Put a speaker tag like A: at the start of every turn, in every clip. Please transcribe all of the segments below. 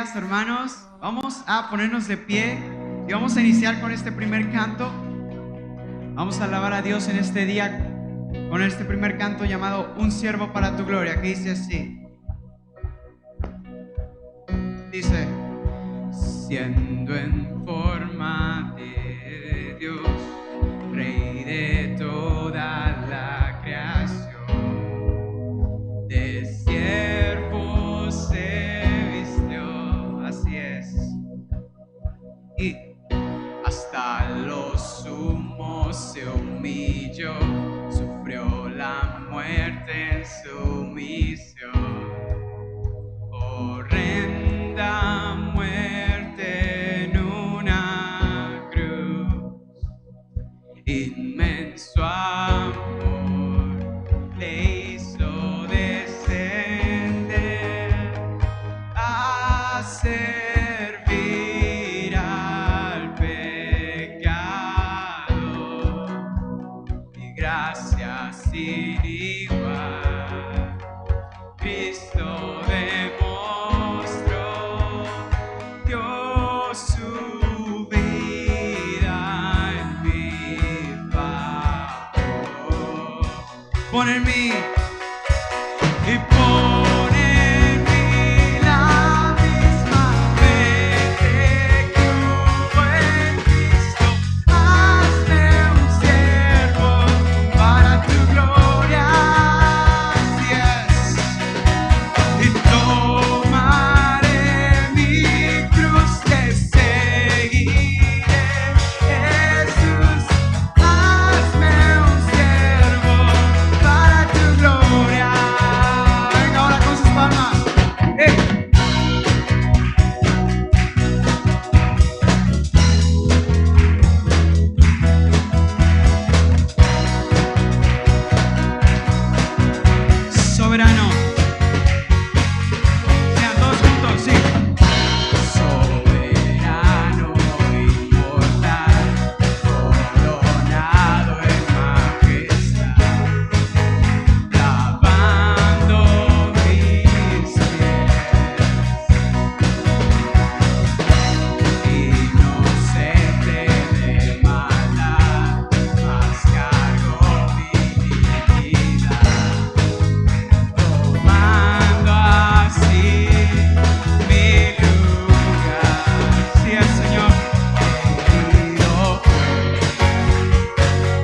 A: días, hermanos. Vamos a ponernos de pie y vamos a iniciar con este primer canto. Vamos a alabar a Dios en este día con este primer canto llamado Un siervo para tu gloria, que dice así. Dice: siendo en forma de Dios, Rey de toda la creación, de siervo se vistió, así es, y hasta lo sumo se humilló, sufrió la muerte en sumisión, horrenda muerte en una cruz, inmenso amor le hizo descender a servir al pecado, y gracias sin igual Cristo demostró, dio su vida en mi favor. Pon en mí y pon en mí la misma fe que hubo en Cristo. Hazme un siervo para tu gloria, así es, y tomaré mi cruz, te seguiré. Jesús, hazme un siervo para tu gloria. Venga ahora con sus palmas. Soberano. Sean todos juntos, sí. Soberano, inmortal, coronado en majestad, lavando mis pies, inocente de maldad, mas cargo mi iniquidad, tomando así mi lugar. Sí, el Señor herido fue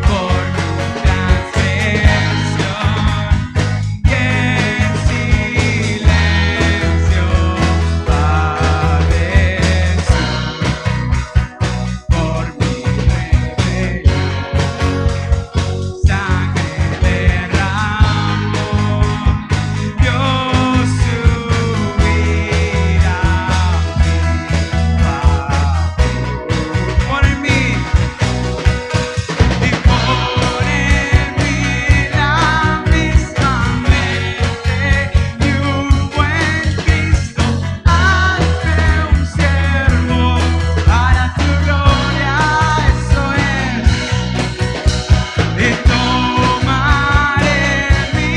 A: por mi transgresión, y en silencio padeció por mi rebelión. Sangre derramó, dio su vida a mi favor. Pon en mí y pon en mí la misma mente que hubo en Cristo. Hazme un siervo para tu gloria, eso es, y tomaré mi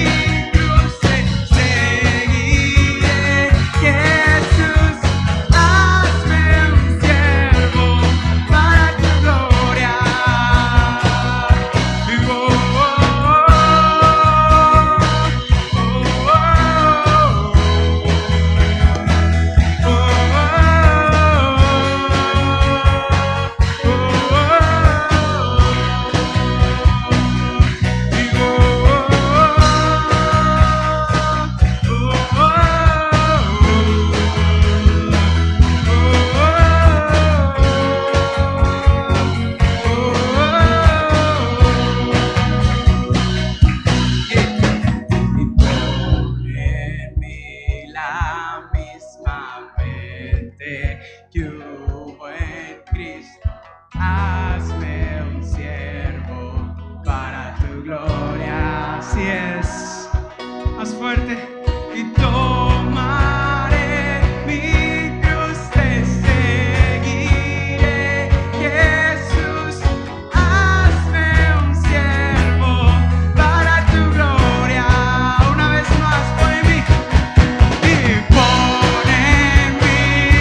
A: cruz, te seguiré. Jesús, hazme un siervo para tu gloria. Y pon en mí la misma mente que hubo en Cristo. Hazme un siervo para tu gloria, así es, más fuerte. Y tomaré mi cruz, te seguiré. Jesús, hazme un siervo para tu gloria. Una vez más, pon en mí y pon en mí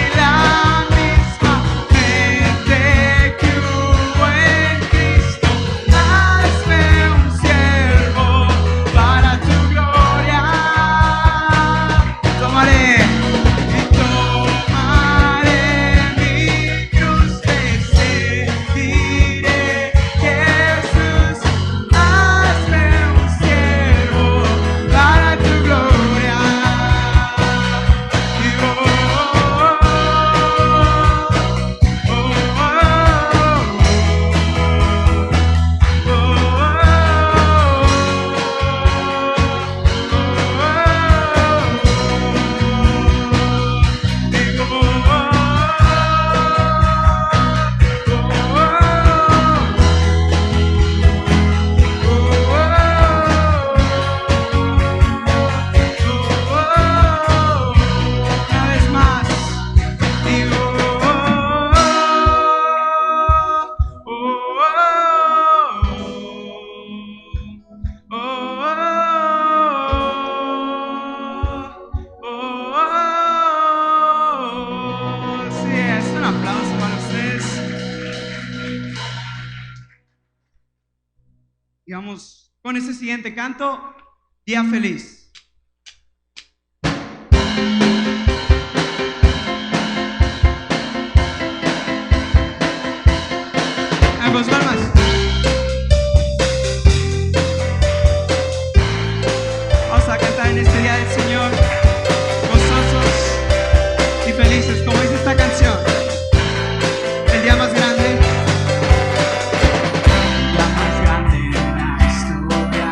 A: Y vamos con ese siguiente canto, Día Feliz. Ambos palmas. Vamos a cantar en este día del Señor, gozosos y felices, como dice esta canción. El día más grande.
B: La más grande de la historia,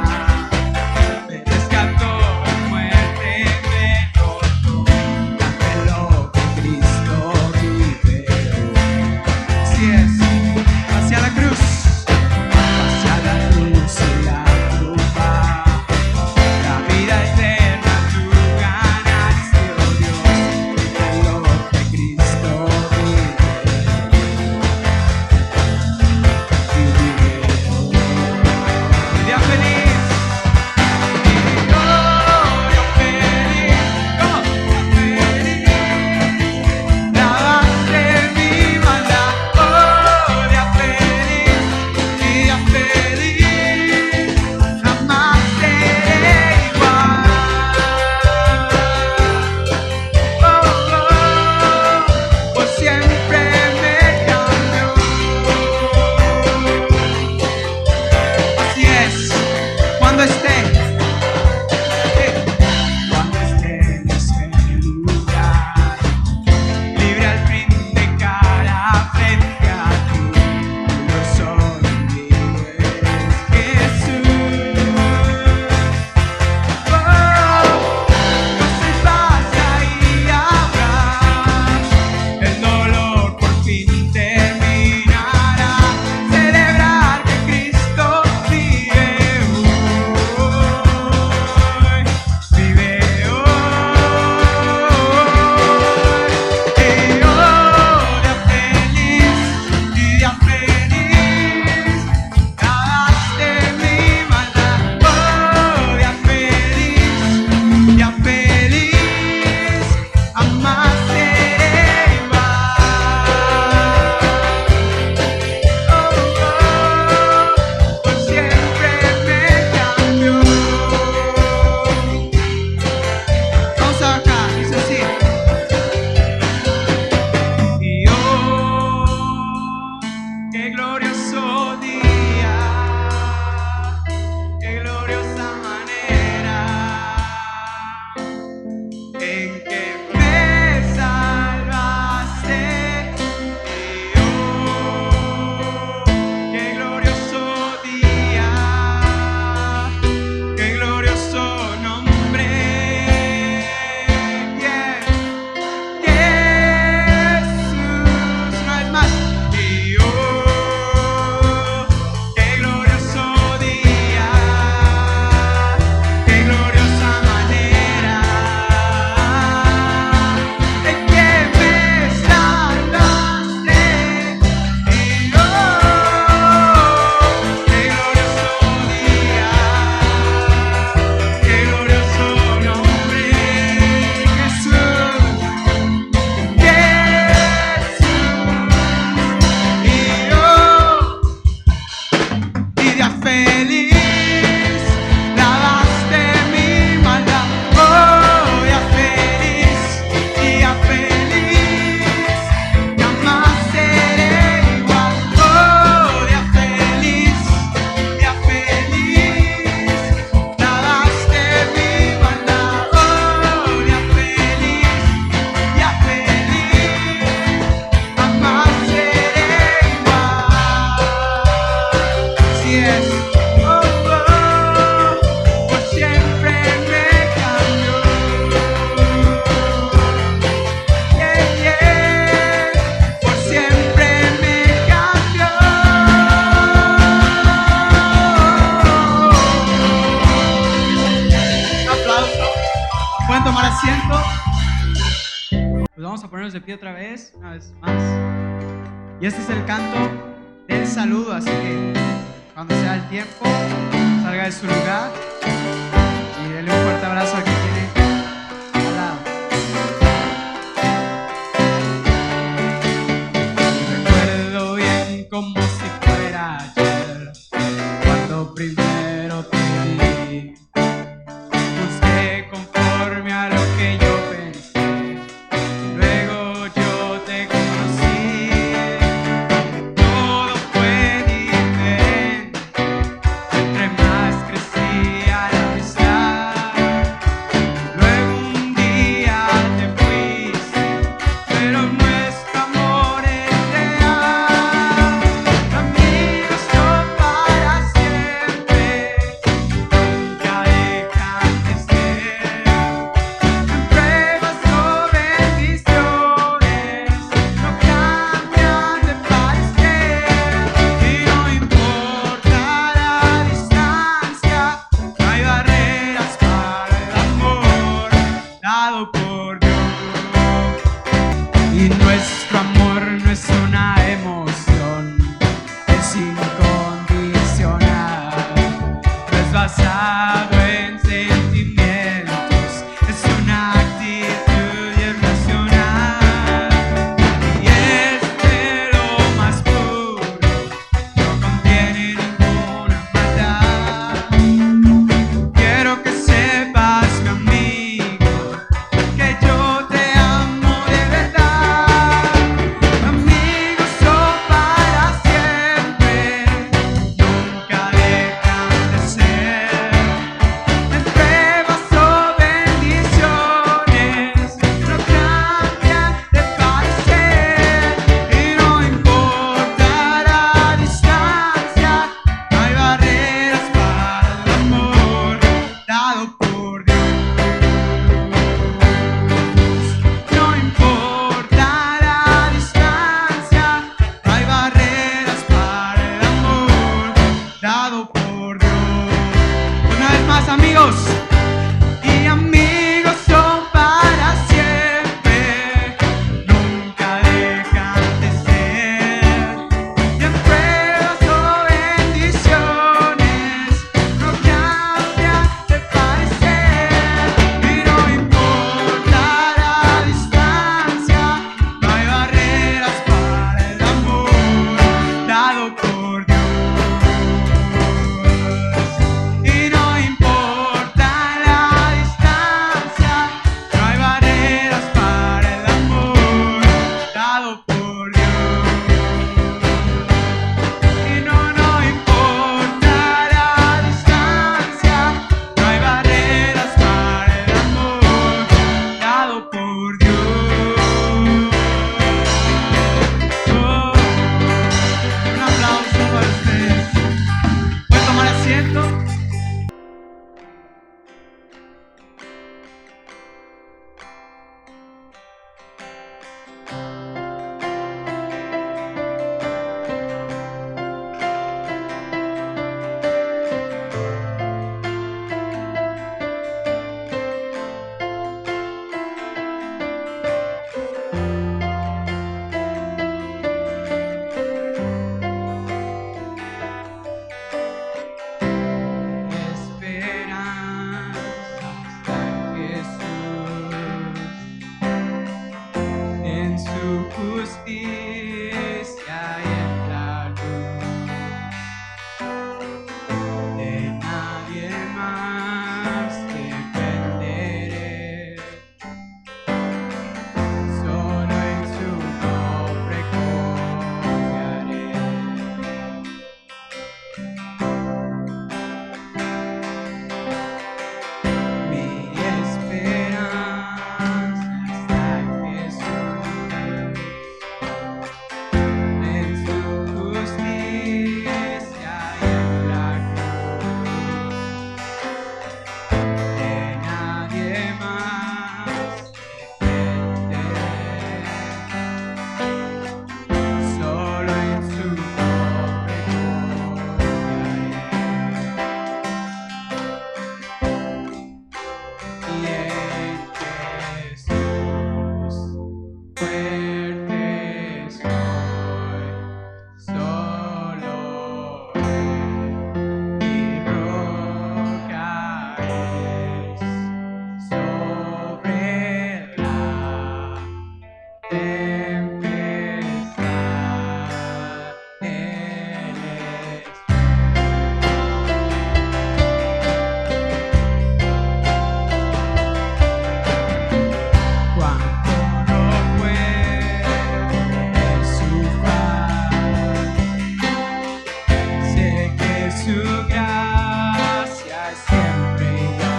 B: me rescató de muerte, me cortó, canceló que Cristo liberó.
A: Así es, hacia la cruz.
B: Hacia la cruz y la tumba, la vida eterna tú ganaste, oh Dios, canceló que Cristo
A: Día feliz.
B: lavaste mi maldad, oh, día feliz, jamás seré igual. Por siempre me cambió.
A: Así es, cuando esté.
B: Cuando esté en ese lugar, libre al fin de cara frente a ti, yo solo mío es Jesús. Oh, gozo y paz ahí habrá, el dolor por fin terminará, celebrar que Cristo vive hoy, vive hoy. Día feliz, lavaste mi maldad, oh, día feliz, jamás seré igual. Por siempre me cambió.
A: Vamos a bajar, dice así.
B: Y oh, qué glorioso día, qué gloriosa manera en que me salvaste. Y oh, qué glorioso día, qué glorioso nombre. Jesús, una vez más. Y oh, qué glorioso día, qué gloriosa manera en que me salvaste. Y oh, qué glorioso día, qué glorioso nombre. Jesús, y día feliz, lavaste mi maldad, oh, día feliz, jamás seré igual, oh, día feliz, lavaste mi maldad, oh, día feliz, jamás seré igual.
A: Así es.
B: Oh, por siempre me cambió. Por siempre me cambió.
A: Un aplauso. Pueden tomar asiento. Pues vamos a ponernos de pie otra vez, una vez más. Y este es el canto del saludo, así que cuando sea el tiempo, salga de su lugar y denle un fuerte abrazo al que tiene al lado.
B: Recuerdo bien como si fuera ayer, cuando
A: lo primero te di. Busqué conforme a lo que yo pensé, luego yo te conocí. Todo fue diferente, entre más crecía la amistad. Luego un día te fuiste, pero nuestro amor es real. Amigos no para siempre, nunca
B: su gracia siempre irá.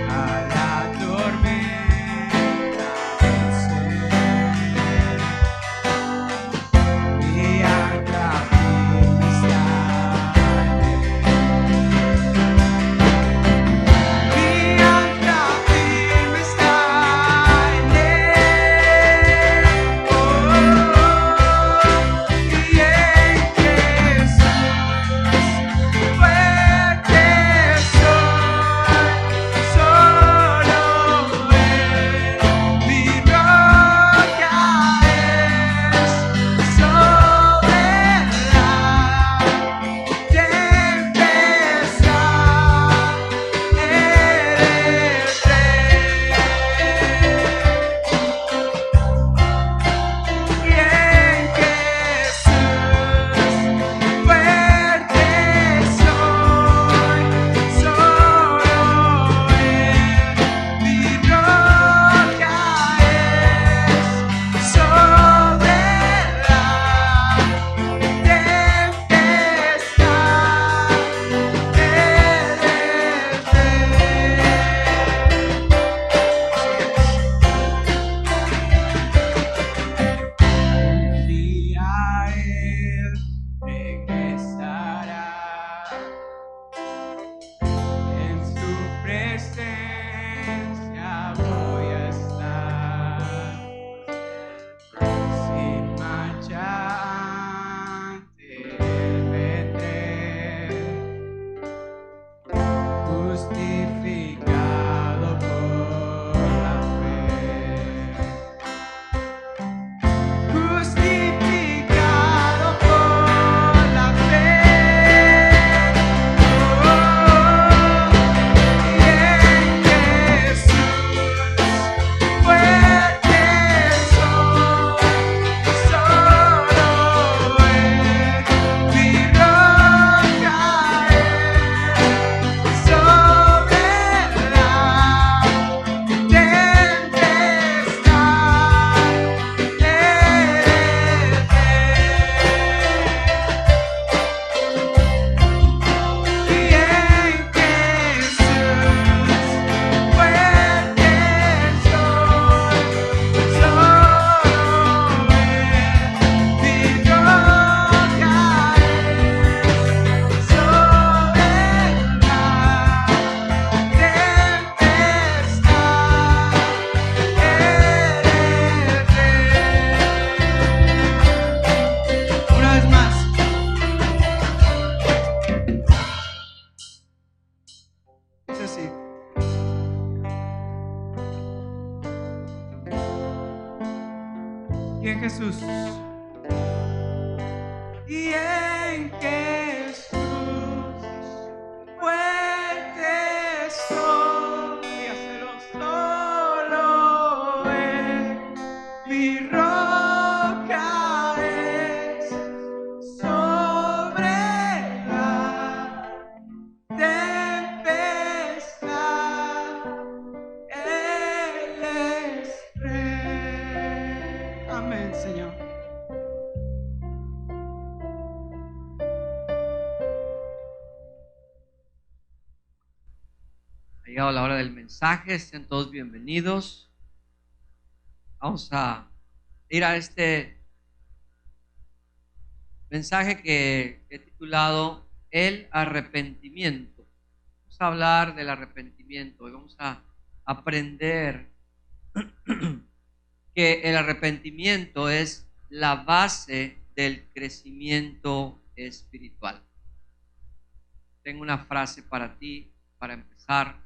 B: A la tormenta vencer. Mi ancla firme está en él. Mi ancla firme está en él. Y en Jesús fuerte soy, solo Él mi roca es, sobre la tempestad eres rey. Y en Jesús fuerte soy, solo Él mi roca es, sobre la un día Él regresará, en su presencia voy a estar, sin mancha ante Él vendré, justificado por la fe. Justificado por la fe. Y en Jesús fuerte soy, solo Él mi roca es, sobre la una vez más. Dice así. Y en Jesús. Y en Jesús fuerte soy, dígaselo, solo Él mi roca es, sobre la tempestad Él es rey. Amén, Señor.
C: Ha llegado la hora del mensaje, sean todos bienvenidos. Vamos a ir a este mensaje que he titulado El arrepentimiento. Vamos a hablar del arrepentimiento y vamos a aprender que el arrepentimiento es la base del crecimiento espiritual. Tengo una frase para ti, para empezar,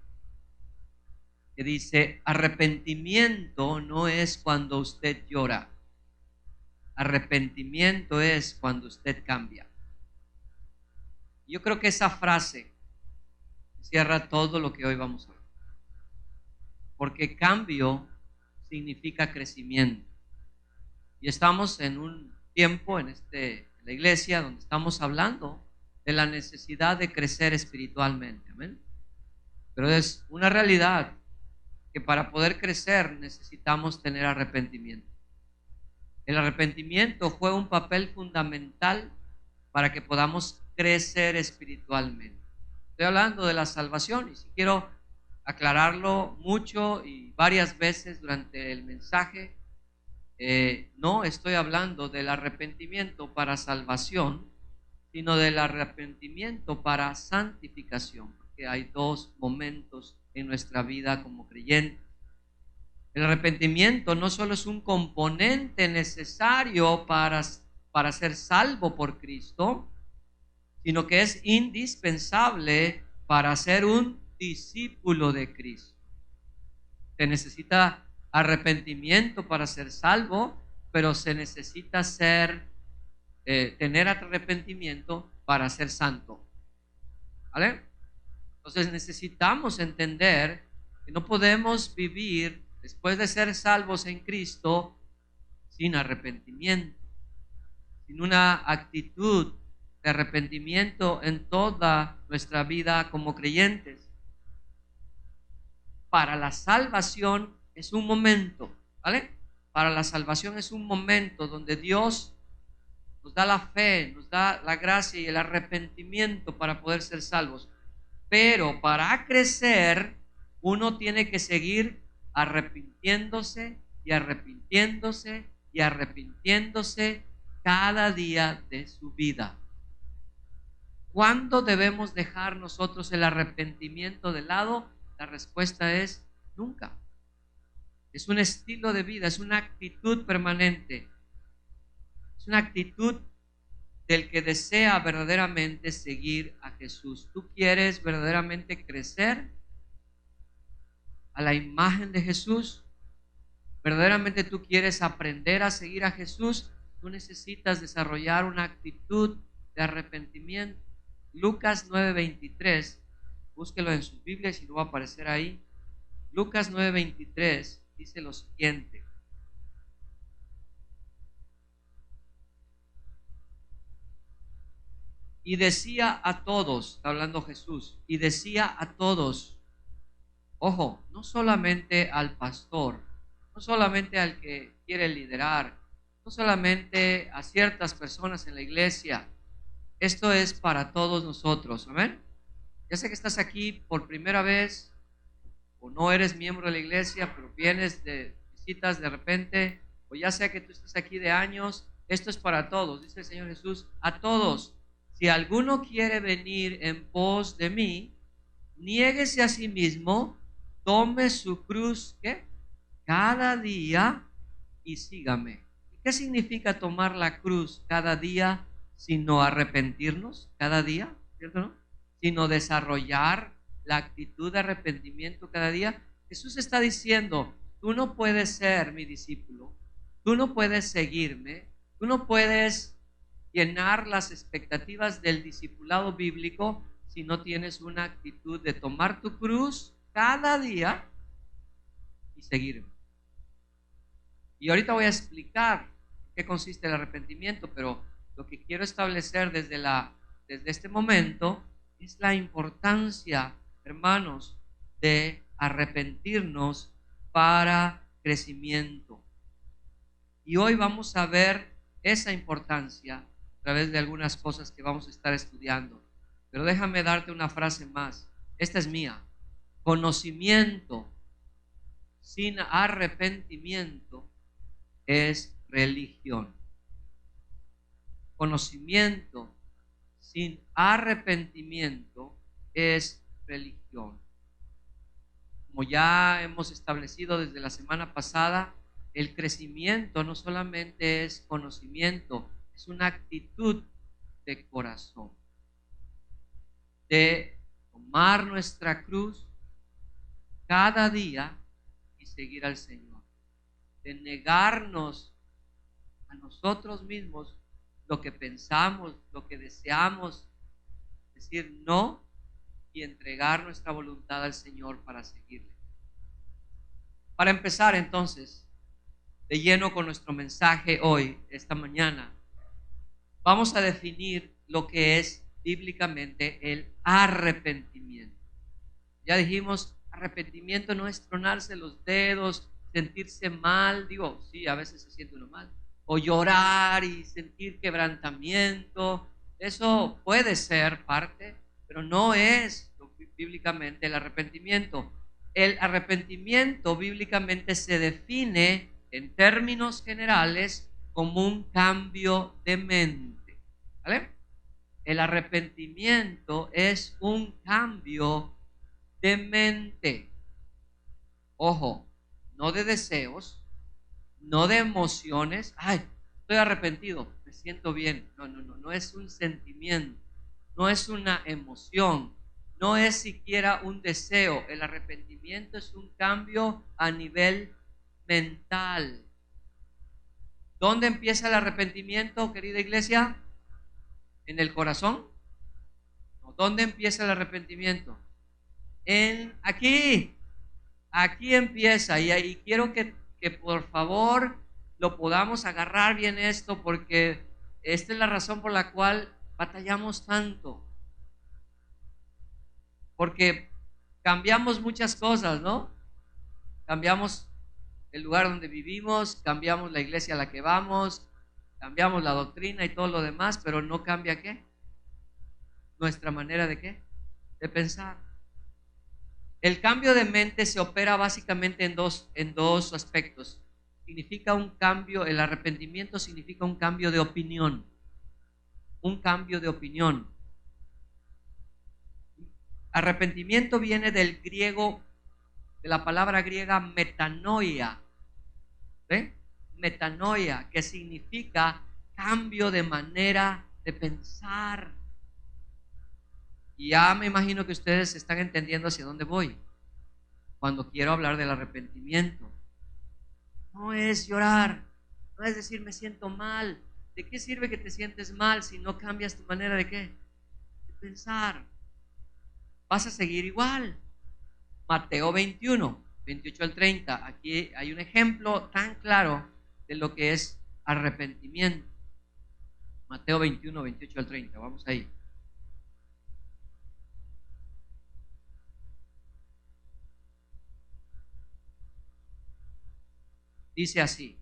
C: que dice: arrepentimiento no es cuando usted llora, arrepentimiento es cuando usted cambia. Yo creo que esa frase cierra todo lo que hoy vamos a ver, porque cambio significa crecimiento. Y estamos en un tiempo en la iglesia donde estamos hablando de la necesidad de crecer espiritualmente. Amén. Pero es una realidad que para poder crecer necesitamos tener arrepentimiento. El arrepentimiento juega un papel fundamental para que podamos crecer espiritualmente. Estoy hablando de la salvación y si quiero aclararlo mucho y varias veces durante el mensaje. No estoy hablando del arrepentimiento para salvación, sino del arrepentimiento para santificación, porque hay dos momentos en nuestra vida como creyentes. El arrepentimiento no solo es un componente necesario para ser salvo por Cristo, sino que es indispensable para ser un discípulo de Cristo. Se necesita arrepentimiento para ser salvo, pero se necesita tener arrepentimiento para ser santo. ¿Vale? Entonces necesitamos entender que no podemos vivir después de ser salvos en Cristo sin arrepentimiento, sin una actitud de arrepentimiento en toda nuestra vida como creyentes. Para la salvación es un momento, ¿vale? Para la salvación es un momento donde Dios nos da la fe, nos da la gracia y el arrepentimiento para poder ser salvos. Pero para crecer, uno tiene que seguir arrepintiéndose y arrepintiéndose y arrepintiéndose cada día de su vida. ¿Cuándo debemos dejar nosotros el arrepentimiento de lado? La respuesta es nunca. Es un estilo de vida, es una actitud permanente. Es una actitud del que desea verdaderamente seguir a Jesús. ¿Tú quieres verdaderamente crecer a la imagen de Jesús? ¿Verdaderamente tú quieres aprender a seguir a Jesús? Tú necesitas desarrollar una actitud de arrepentimiento. Lucas 9:23, búsquelo en sus Biblias y no va a aparecer ahí. Lucas 9:23 dice lo siguiente: y decía a todos, está hablando Jesús, y decía a todos, ojo, no solamente al pastor, no solamente al que quiere liderar, no solamente a ciertas personas en la iglesia, esto es para todos nosotros, amén. Ya sé que estás aquí por primera vez o no eres miembro de la iglesia, pero vienes de visitas de repente, o ya sea que tú estés aquí de años, esto es para todos, dice el Señor Jesús, a todos. Si alguno quiere venir en pos de mí, niéguese a sí mismo, tome su cruz, ¿qué? Cada día y sígame. ¿Qué significa tomar la cruz cada día, sino arrepentirnos cada día? ¿Cierto, no? Sino desarrollar la actitud de arrepentimiento cada día. Jesús está diciendo, tú no puedes ser mi discípulo, tú no puedes seguirme, tú no puedes llenar las expectativas del discipulado bíblico si no tienes una actitud de tomar tu cruz cada día y seguirme. Y ahorita voy a explicar qué consiste el arrepentimiento, pero lo que quiero establecer desde este momento es la importancia, hermanos, de arrepentirnos para crecimiento. Y hoy vamos a ver esa importancia a través de algunas cosas que vamos a estar estudiando. Pero déjame darte una frase más. Esta es mía. Conocimiento sin arrepentimiento es religión. Conocimiento sin arrepentimiento es religión. Como ya hemos establecido desde la semana pasada, el crecimiento no solamente es conocimiento, es una actitud de corazón, de tomar nuestra cruz cada día y seguir al Señor, de negarnos a nosotros mismos lo que pensamos, lo que deseamos, decir no y entregar nuestra voluntad al Señor para seguirle. Para empezar entonces, de lleno con nuestro mensaje hoy, esta mañana, vamos a definir lo que es bíblicamente el arrepentimiento. Ya dijimos, arrepentimiento no es tronarse los dedos, sentirse mal, sí, a veces se siente uno mal, o llorar y sentir quebrantamiento, Eso puede ser parte, pero no es bíblicamente el arrepentimiento. El arrepentimiento bíblicamente se define en términos generales como un cambio de mente. ¿Vale? El arrepentimiento es un cambio de mente. Ojo, no de deseos, no de emociones. Ay, estoy arrepentido, me siento bien. No es un sentimiento, no es una emoción, no es siquiera un deseo. El arrepentimiento es un cambio a nivel mental. ¿Dónde empieza el arrepentimiento, querida iglesia? ¿En el corazón? ¿Dónde empieza el arrepentimiento? Aquí empieza. Y ahí quiero que por favor lo podamos agarrar bien esto, porque esta es la razón por la cual batallamos tanto. Porque cambiamos muchas cosas, ¿no? Cambiamos el lugar donde vivimos, cambiamos la iglesia a la que vamos, cambiamos la doctrina y todo lo demás, pero no cambia ¿qué? Nuestra manera de ¿qué? De pensar. El cambio de mente se opera básicamente en dos aspectos. Significa un cambio, el arrepentimiento significa un cambio de opinión. Un cambio de opinión. Arrepentimiento viene del griego, de la palabra griega metanoia. ¿Ve? Metanoia, que significa cambio de manera de pensar. Y ya me imagino que ustedes están entendiendo hacia dónde voy cuando quiero hablar del arrepentimiento. No es llorar, no es decir me siento mal. ¿De qué sirve que te sientes mal si no cambias tu manera de qué? De pensar. Vas a seguir igual. Mateo 21, 28 al 30. Aquí hay un ejemplo tan claro de lo que es arrepentimiento. Mateo 21, 28 al 30. Vamos ahí. Dice así,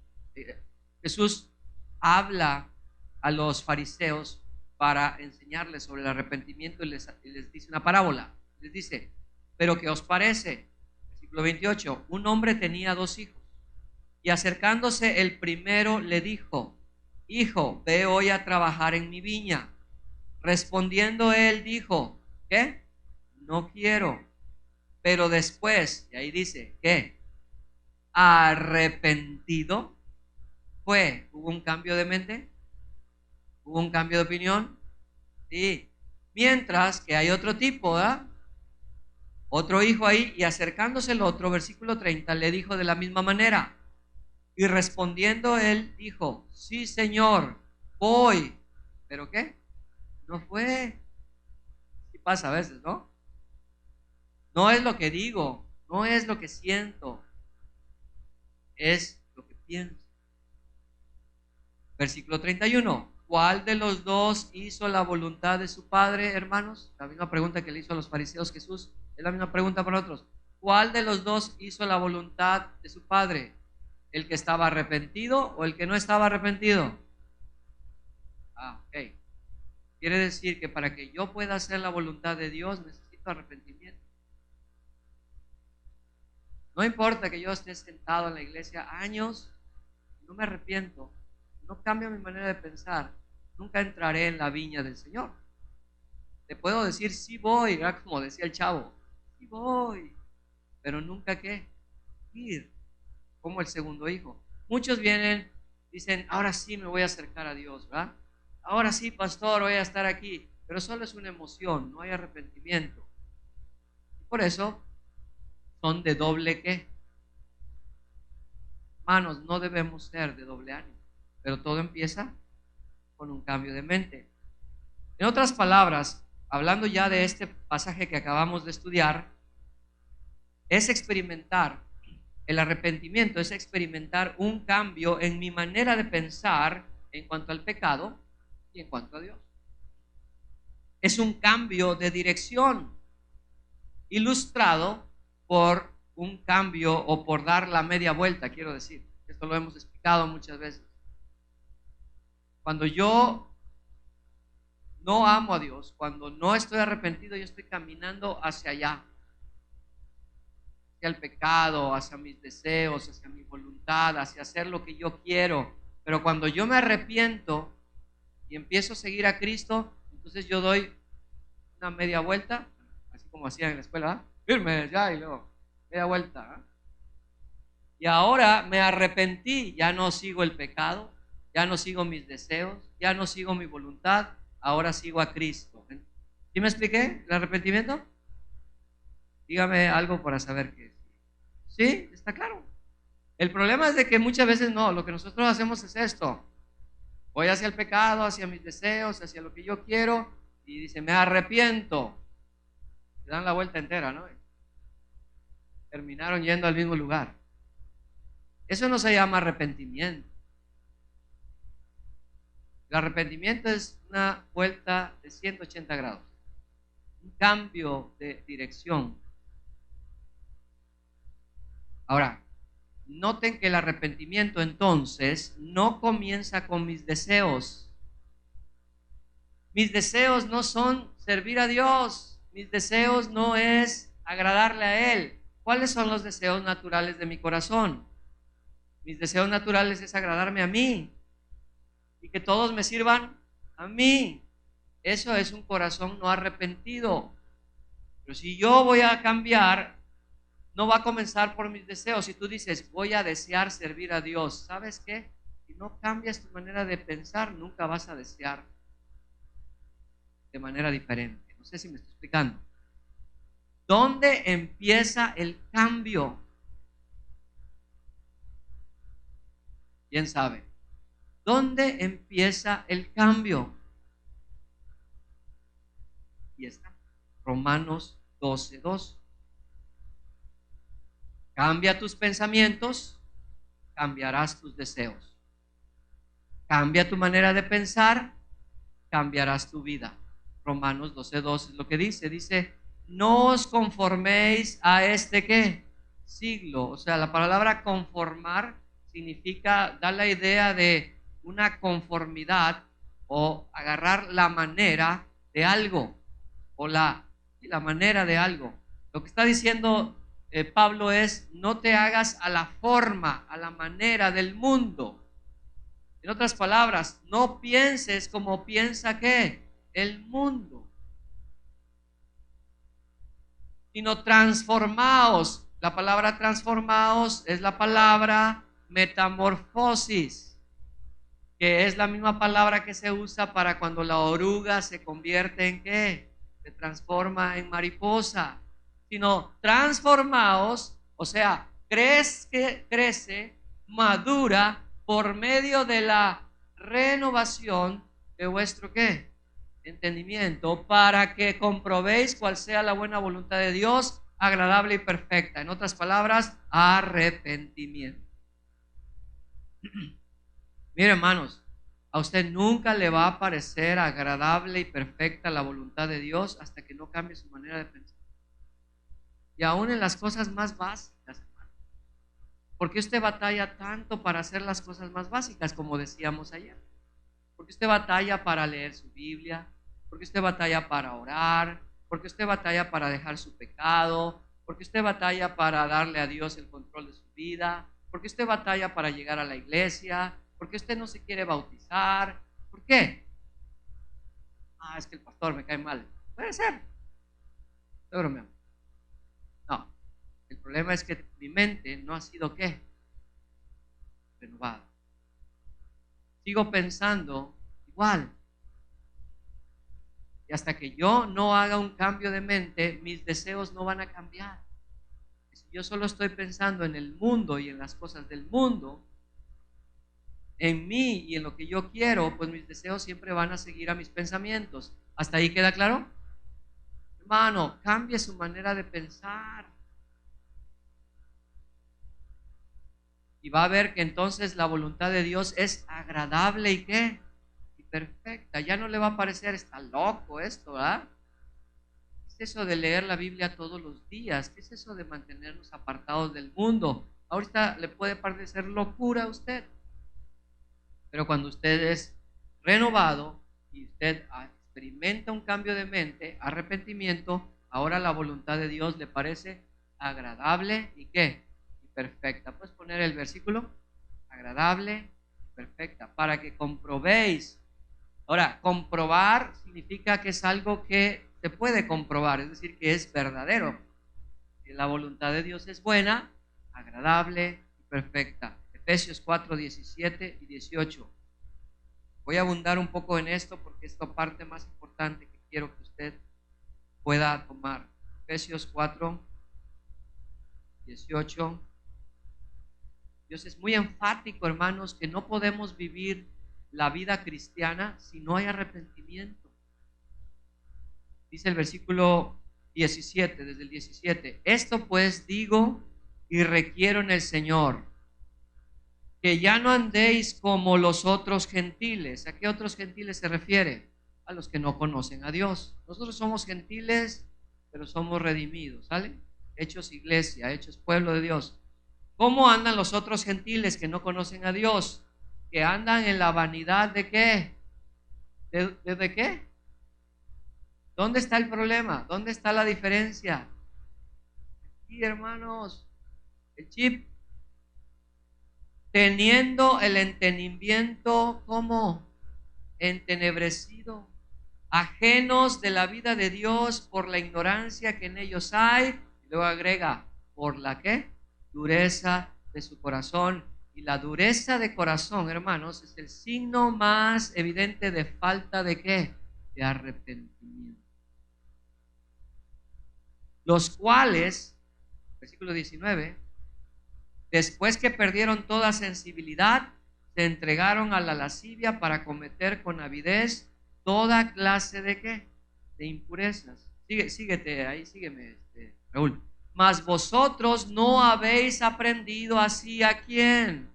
C: Jesús habla a los fariseos para enseñarles sobre el arrepentimiento y les dice una parábola. Les dice, pero ¿qué os parece? Versículo 28, un hombre tenía 2 hijos y acercándose el primero le dijo, hijo, ve hoy a trabajar en mi viña. Respondiendo él dijo, ¿qué? No quiero. Pero después, y ahí dice, ¿qué? Arrepentido fue. ¿Hubo un cambio de mente? ¿Hubo un cambio de opinión? Sí. Mientras que hay otro tipo, ¿verdad? Otro hijo ahí, y acercándose el otro, versículo 30, le dijo de la misma manera. Y respondiendo él dijo, sí, Señor, voy. ¿Pero qué? No fue. Sí pasa a veces, ¿no? No es lo que digo, no es lo que siento, es lo que pienso. Versículo 31. ¿Cuál de los dos hizo la voluntad de su padre, hermanos? La misma pregunta que le hizo a los fariseos Jesús, es la misma pregunta para otros. ¿Cuál de los dos hizo la voluntad de su padre? ¿El que estaba arrepentido o el que no estaba arrepentido? Ok. Quiere decir que para que yo pueda hacer la voluntad de Dios necesito arrepentimiento. No importa que yo esté sentado en la iglesia años, no me arrepiento, no cambio mi manera de pensar, nunca entraré en la viña del Señor. Te puedo decir sí voy, ¿verdad? Como decía el chavo, sí voy, pero nunca qué, ir, como el segundo hijo. Muchos vienen, dicen, ahora sí me voy a acercar a Dios, ¿verdad? Ahora sí, pastor, voy a estar aquí, pero solo es una emoción, no hay arrepentimiento. Por eso son de doble qué. Hermanos, no debemos ser de doble ánimo, pero todo empieza con un cambio de mente. En otras palabras, hablando ya de este pasaje que acabamos de estudiar, es experimentar el arrepentimiento, es experimentar un cambio en mi manera de pensar en cuanto al pecado y en cuanto a Dios. Es un cambio de dirección ilustrado por un cambio o por dar la media vuelta, quiero decir. Esto lo hemos explicado muchas veces. Cuando yo no amo a Dios, cuando no estoy arrepentido, yo estoy caminando hacia allá, hacia el pecado, hacia mis deseos, hacia mi voluntad, hacia hacer lo que yo quiero. Pero cuando yo me arrepiento y empiezo a seguir a Cristo, entonces yo doy una media vuelta, así como hacían en la escuela, ¿ah? Firme ya, y luego media vuelta, ¿ah? Y ahora me arrepentí, ya no sigo el pecado, ya no sigo mis deseos, ya no sigo mi voluntad, ahora sigo a Cristo. ¿Sí me expliqué el arrepentimiento? Dígame algo para saber qué es. ¿Sí? ¿Está claro? El problema es de que muchas veces no, lo que nosotros hacemos es esto. Voy hacia el pecado, hacia mis deseos, hacia lo que yo quiero, y dice, me arrepiento. Se dan la vuelta entera, ¿no? Terminaron yendo al mismo lugar. Eso no se llama arrepentimiento. El arrepentimiento es una vuelta de 180 grados, un cambio de dirección. Ahora, noten que el arrepentimiento entonces no comienza con mis deseos. Mis deseos no son servir a Dios. Mis deseos no es agradarle a Él. ¿Cuáles son los deseos naturales de mi corazón? Mis deseos naturales es agradarme a mí y que todos me sirvan a mí. Eso es un corazón no arrepentido. Pero si yo voy a cambiar, no va a comenzar por mis deseos. Si tú dices, voy a desear servir a Dios, ¿sabes qué? Si no cambias tu manera de pensar, nunca vas a desear de manera diferente. No sé si me estoy explicando. ¿Dónde empieza el cambio? ¿Quién sabe? ¿Dónde empieza el cambio? Y está. Romanos 12:2. Cambia tus pensamientos, cambiarás tus deseos. Cambia tu manera de pensar, cambiarás tu vida. Romanos 12:2 es lo que dice. Dice, no os conforméis a este ¿qué? Siglo. O sea, la palabra conformar significa dar la idea de una conformidad o agarrar la manera de algo o la manera de algo. Lo que está diciendo Pablo es, no te hagas a la forma, a la manera del mundo. En otras palabras, no pienses como piensa ¿qué? El mundo, sino transformaos. La palabra transformaos es la palabra metamorfosis, que es la misma palabra que se usa para cuando la oruga se convierte en ¿qué? Se transforma en mariposa. Sino transformaos, o sea, crece, madura por medio de la renovación de vuestro ¿qué? Entendimiento, para que comprobéis cuál sea la buena voluntad de Dios, agradable y perfecta. En otras palabras, arrepentimiento. Mire, hermanos, a usted nunca le va a parecer agradable y perfecta la voluntad de Dios hasta que no cambie su manera de pensar. Y aún en las cosas más básicas, hermano. ¿Por qué usted batalla tanto para hacer las cosas más básicas, como decíamos ayer? Porque usted batalla para leer su Biblia, porque usted batalla para orar, porque usted batalla para dejar su pecado, porque usted batalla para darle a Dios el control de su vida, porque usted batalla para llegar a la iglesia, porque usted no se quiere bautizar. ¿Por qué? Es que el pastor me cae mal. Puede ser. Estoy bromeando. No, el problema es que mi mente no ha sido ¿qué? Renovada. Sigo pensando igual. Y hasta que yo no haga un cambio de mente, mis deseos no van a cambiar. Si yo solo estoy pensando en el mundo y en las cosas del mundo, en mí y en lo que yo quiero, pues mis deseos siempre van a seguir a mis pensamientos. ¿Hasta ahí queda claro? Hermano, cambie su manera de pensar. Y va a ver que entonces la voluntad de Dios es agradable y ¿qué? Y perfecta. Ya no le va a parecer, está loco esto, ¿verdad? ¿Qué es eso de leer la Biblia todos los días? ¿Qué es eso de mantenernos apartados del mundo? Ahorita le puede parecer locura a usted. Pero cuando usted es renovado y usted experimenta un cambio de mente, arrepentimiento, ahora la voluntad de Dios le parece agradable y ¿qué? Y perfecta. ¿Puedes poner el versículo? Agradable y perfecta, para que comprobéis. Ahora, comprobar significa que es algo que se puede comprobar, es decir, que es verdadero. Que la voluntad de Dios es buena, agradable y perfecta. Efesios 4, 17 y 18. Voy a abundar un poco en esto porque es la parte más importante que quiero que usted pueda tomar. Efesios 4, 18. Dios es muy enfático, hermanos, que no podemos vivir la vida cristiana si no hay arrepentimiento. Dice el versículo 17, desde el 17. Esto pues digo y requiero en el Señor, que ya no andéis como los otros gentiles. ¿A qué otros gentiles se refiere? A los que no conocen a Dios. Nosotros somos gentiles, pero somos redimidos, ¿sale? Hechos iglesia, hechos pueblo de Dios. ¿Cómo andan los otros gentiles que no conocen a Dios? Que andan en la vanidad de ¿qué? ¿De qué? ¿Dónde está el problema? ¿Dónde está la diferencia? Aquí, hermanos, el chip, teniendo el entendimiento como entenebrecido, ajenos de la vida de Dios por la ignorancia que en ellos hay. Y luego agrega, ¿por la qué? Dureza de su corazón. Y la dureza de corazón, hermanos, es el signo más evidente de falta de ¿qué? De arrepentimiento. Los cuales, versículo 19, después que perdieron toda sensibilidad, se entregaron a la lascivia para cometer con avidez toda clase de ¿qué? De impurezas. Síguete ahí, sígueme, Raúl. Mas vosotros no habéis aprendido así ¿a quién?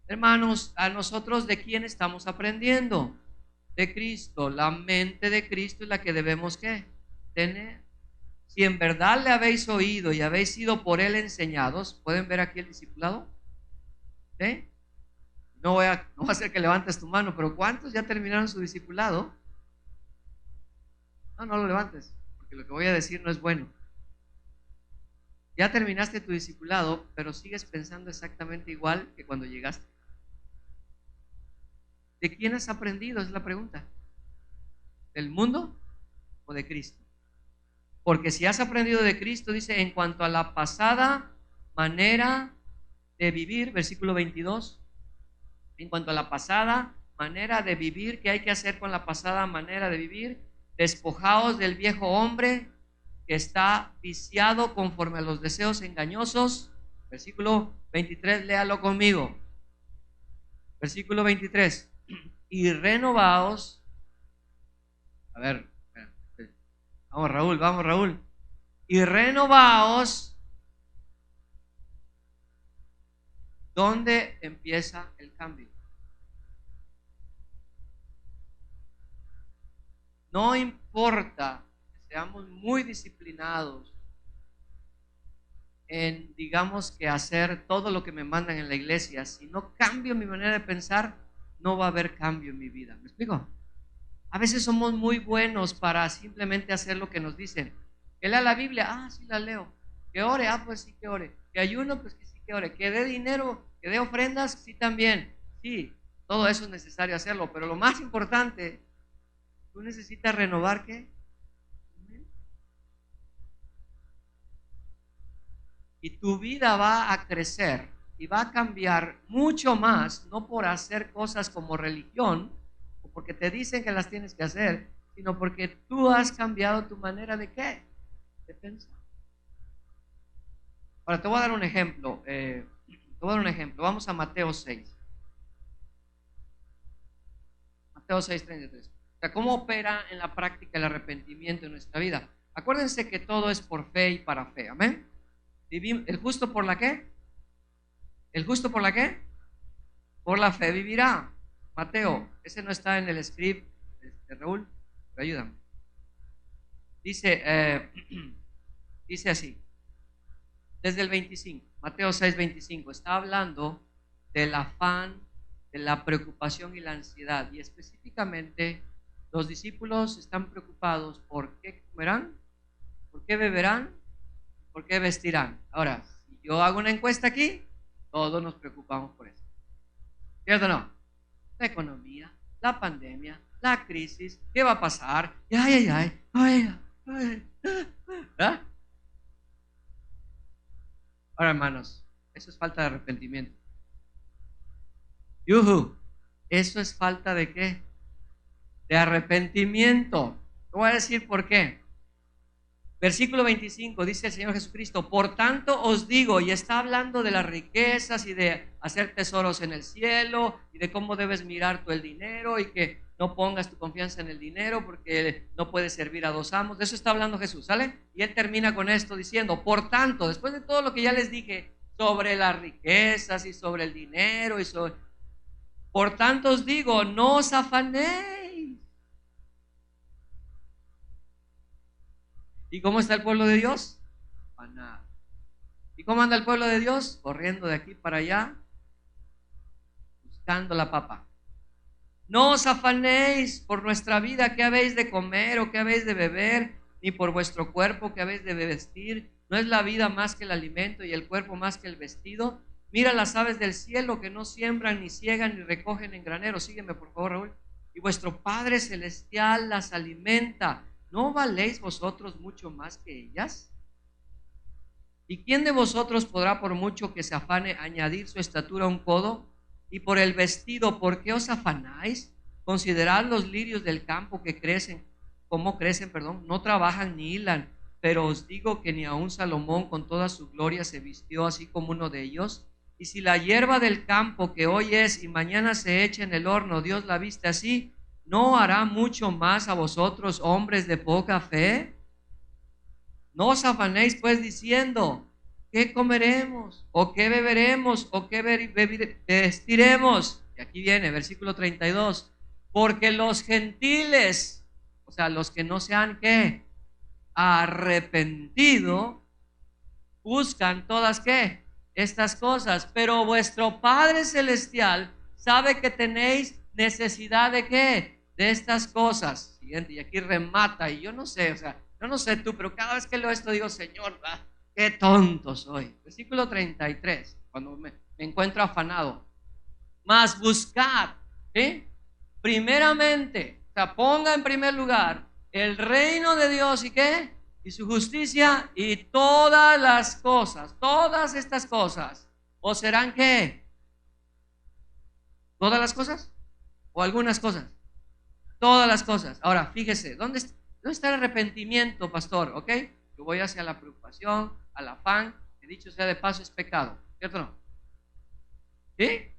C: Hermanos, a nosotros ¿de quién estamos aprendiendo? De Cristo. La mente de Cristo es la que debemos ¿qué? Tener. Si en verdad le habéis oído y habéis sido por él enseñados, ¿pueden ver aquí el discipulado? ¿Sí? No voy a hacer que levantes tu mano, pero ¿cuántos ya terminaron su discipulado? No lo levantes, porque lo que voy a decir no es bueno. Ya terminaste tu discipulado, pero sigues pensando exactamente igual que cuando llegaste. ¿De quién has aprendido? Es la pregunta. ¿Del mundo o de Cristo? Porque si has aprendido de Cristo, dice, en cuanto a la pasada manera de vivir, versículo 22, en cuanto a la pasada manera de vivir, ¿qué hay que hacer con la pasada manera de vivir? Despojaos del viejo hombre que está viciado conforme a los deseos engañosos. Versículo 23, léalo conmigo. Versículo 23, y renovaos. A ver, vamos Raúl. Y renovaos. ¿Dónde empieza el cambio? No importa que seamos muy disciplinados en, digamos, que hacer todo lo que me mandan en la iglesia, si no cambio mi manera de pensar, no va a haber cambio en mi vida. ¿Me explico? A veces somos muy buenos para simplemente hacer lo que nos dicen. Que lea la Biblia, sí la leo. Que ore, pues sí que ore. Que ayuno, pues que sí que ore. Que dé dinero, que dé ofrendas, sí también. Sí, todo eso es necesario hacerlo, pero lo más importante, tú necesitas renovar ¿qué? Y tu vida va a crecer y va a cambiar mucho más, no por hacer cosas como religión, o porque te dicen que las tienes que hacer, sino porque tú has cambiado tu manera de ¿qué? De pensar. Ahora te voy a dar un ejemplo. Vamos a Mateo 6. Mateo 6, 33. O sea, ¿cómo opera en la práctica el arrepentimiento en nuestra vida? Acuérdense que todo es por fe y para fe. Amén. ¿El justo por la qué? ¿El justo por la qué? Por la fe vivirá. Mateo, ese no está en el script de Raúl, pero ayúdame. Dice así, desde el 25, Mateo 6, 25, está hablando del afán, de la preocupación y la ansiedad, y específicamente Los discípulos están preocupados por qué comerán, por qué beberán, por qué vestirán. Ahora, si yo hago una encuesta aquí, todos nos preocupamos por eso. ¿Cierto o no? La economía, la pandemia, la crisis, ¿qué va a pasar? Y ¿Ah? Ahora, hermanos, eso es falta de arrepentimiento. Yuhu, eso es falta de ¿qué? De arrepentimiento. Te voy a decir por qué. Versículo 25 dice el Señor Jesucristo: por tanto os digo, y está hablando de las riquezas y de hacer tesoros en el cielo y de cómo debes mirar tú el dinero y que no pongas tu confianza en el dinero porque no puedes servir a dos amos. De eso está hablando Jesús, ¿sale? Y él termina con esto diciendo: por tanto, después de todo lo que ya les dije sobre las riquezas y sobre el dinero y sobre, por tanto os digo, no os afanéis. ¿Y cómo está el pueblo de Dios? Afanado. ¿Y cómo anda el pueblo de Dios? Corriendo de aquí para allá, buscando la papa. No os afanéis por nuestra vida, qué habéis de comer o qué habéis de beber, ni por vuestro cuerpo, qué habéis de vestir. ¿No es la vida más que el alimento y el cuerpo más que el vestido? Mira las aves del cielo, que no siembran, ni ciegan, ni recogen en graneros. Sígueme, por favor, Raúl. Y vuestro Padre Celestial las alimenta. ¿No valéis vosotros mucho más que ellas? ¿Y quién de vosotros podrá, por mucho que se afane, añadir su estatura a un codo? Y por el vestido, ¿por qué os afanáis? Considerad los lirios del campo que crecen, cómo crecen, no trabajan ni hilan, pero os digo que ni aun Salomón con toda su gloria se vistió así como uno de ellos. Y si la hierba del campo, que hoy es y mañana se echa en el horno, Dios la viste así, ¿no hará mucho más a vosotros, hombres de poca fe? No os afanéis pues diciendo: ¿qué comeremos? ¿O qué beberemos? ¿O qué vestiremos? Y aquí viene, versículo 32. Porque los gentiles, o sea, los que no se han ¿qué? Arrepentido, buscan todas ¿qué? Estas cosas. Pero vuestro Padre Celestial sabe que tenéis necesidad de ¿qué? De estas cosas. Siguiente, y aquí remata, y yo no sé, o sea, yo no sé tú, pero cada vez que leo esto digo: Señor, qué tonto soy. Versículo 33, cuando me encuentro afanado. Mas buscad, ¿sí? Primeramente, o sea, ponga en primer lugar el reino de Dios y ¿qué? Y su justicia, y todas las cosas, todas estas cosas, ¿o serán qué? ¿Todas las cosas? ¿O algunas cosas? Todas las cosas. Ahora, fíjese, ¿dónde está el arrepentimiento, pastor? ¿Ok? Yo voy hacia la preocupación, al afán, que dicho sea de paso es pecado, ¿cierto o no? ¿Sí?